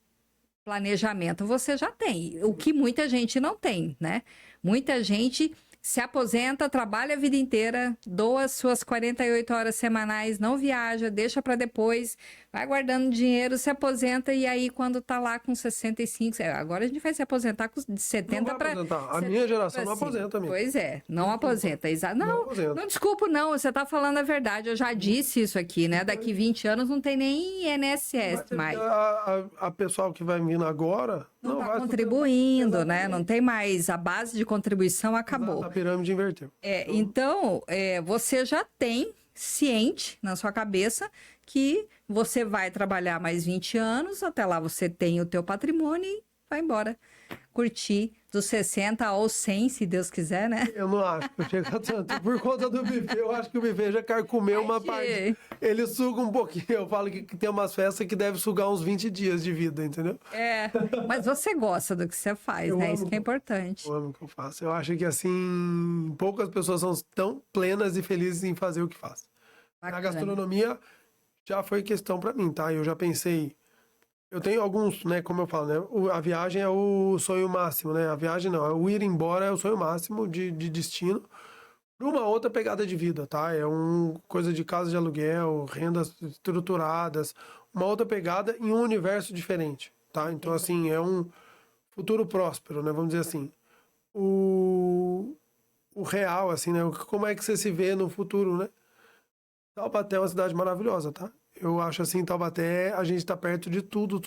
planejamento você já tem, o que muita gente não tem, né? Muita gente se aposenta, trabalha a vida inteira, doa suas 48 horas semanais, não viaja, deixa para depois, vai guardando dinheiro, se aposenta e aí quando tá lá com 65, agora a gente vai se aposentar com 70 para... A minha geração não aposenta, amigo. Pois é, não aposenta. Não desculpa não, você tá falando a verdade, eu já disse isso aqui, né? Daqui 20 anos não tem nem INSS mais. A pessoal que vai vindo agora... Não tá contribuindo, né? Não tem mais, a base de contribuição acabou. A pirâmide inverteu. Então, você já tem ciente na sua cabeça que você vai trabalhar mais 20 anos, até lá você tem o teu patrimônio e vai embora. Curtir dos 60 aos 100, se Deus quiser, né? Eu não acho que chega tanto. Por conta do buffet, eu acho que o buffet já carcomeu uma parte. Ele suga um pouquinho. Eu falo que tem umas festas que deve sugar uns 20 dias de vida, entendeu? Mas você gosta do que você faz, né? Isso que é importante. Eu amo o que eu faço. Eu acho que, assim, poucas pessoas são tão plenas e felizes em fazer o que faz. Na gastronomia, já foi questão pra mim, tá? Eu já pensei... Eu tenho alguns, né, como eu falo, né, a viagem é o sonho máximo, né, a viagem não, o ir embora é o sonho máximo de destino para uma outra pegada de vida, tá, é coisa de casa de aluguel, rendas estruturadas, uma outra pegada em um universo diferente, tá, então assim, é um futuro próspero, né, vamos dizer assim, o real, assim, né, como é que você se vê no futuro, né, Taubaté é uma cidade maravilhosa, tá? Eu acho assim, Taubaté, a gente tá perto de tudo.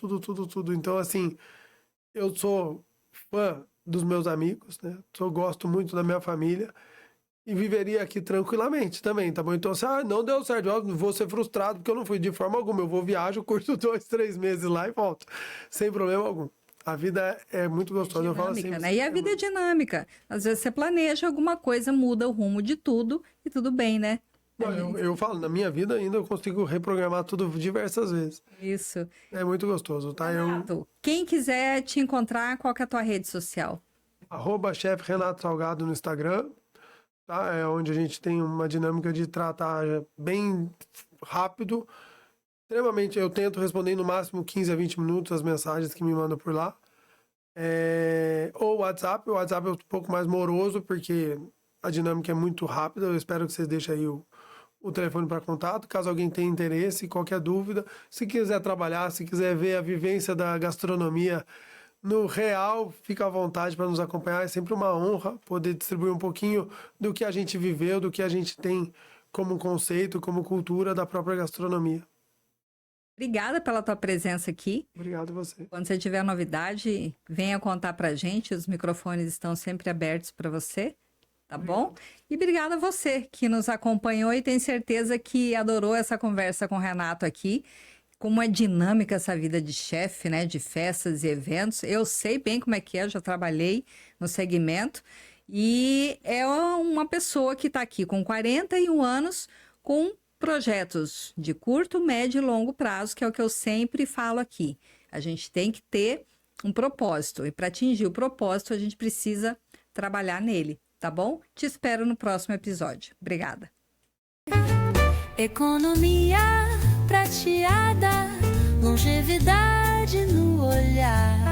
Então, assim, eu sou fã dos meus amigos, né? Gosto muito da minha família e viveria aqui tranquilamente também, tá bom? Então, se não deu certo, eu vou ser frustrado porque eu não fui de forma alguma. Eu vou viajo, curto 2, 3 meses lá e volto, sem problema algum. A vida é muito gostosa, dinâmica, eu falo assim. Né? E a vida é dinâmica. Às vezes você planeja alguma coisa, muda o rumo de tudo e tudo bem, né? Não, eu falo, na minha vida ainda eu consigo reprogramar tudo diversas vezes. Isso. É muito gostoso, tá? Renato, quem quiser te encontrar, qual que é a tua rede social? @chefe Renato Salgado no Instagram, tá? É onde a gente tem uma dinâmica de tratar bem rápido. Extremamente, eu tento responder no máximo 15 a 20 minutos as mensagens que me mandam por lá. Ou o WhatsApp é um pouco mais moroso, porque a dinâmica é muito rápida. Eu espero que vocês deixem aí o telefone para contato, caso alguém tenha interesse, qualquer dúvida. Se quiser trabalhar, se quiser ver a vivência da gastronomia no real, fica à vontade para nos acompanhar. É sempre uma honra poder distribuir um pouquinho do que a gente viveu, do que a gente tem como conceito, como cultura da própria gastronomia. Obrigada pela tua presença aqui. Obrigado a você. Quando você tiver novidade, venha contar pra gente. Os microfones estão sempre abertos para você. Tá bom? E obrigada a você que nos acompanhou e tenho certeza que adorou essa conversa com o Renato aqui. Como é dinâmica essa vida de chefe, né? De festas e eventos. Eu sei bem como é que é, eu já trabalhei no segmento. E é uma pessoa que está aqui com 41 anos, com projetos de curto, médio e longo prazo, que é o que eu sempre falo aqui. A gente tem que ter um propósito. E para atingir o propósito, a gente precisa trabalhar nele. Tá bom? Te espero no próximo episódio. Obrigada. Economia prateada, longevidade no olhar.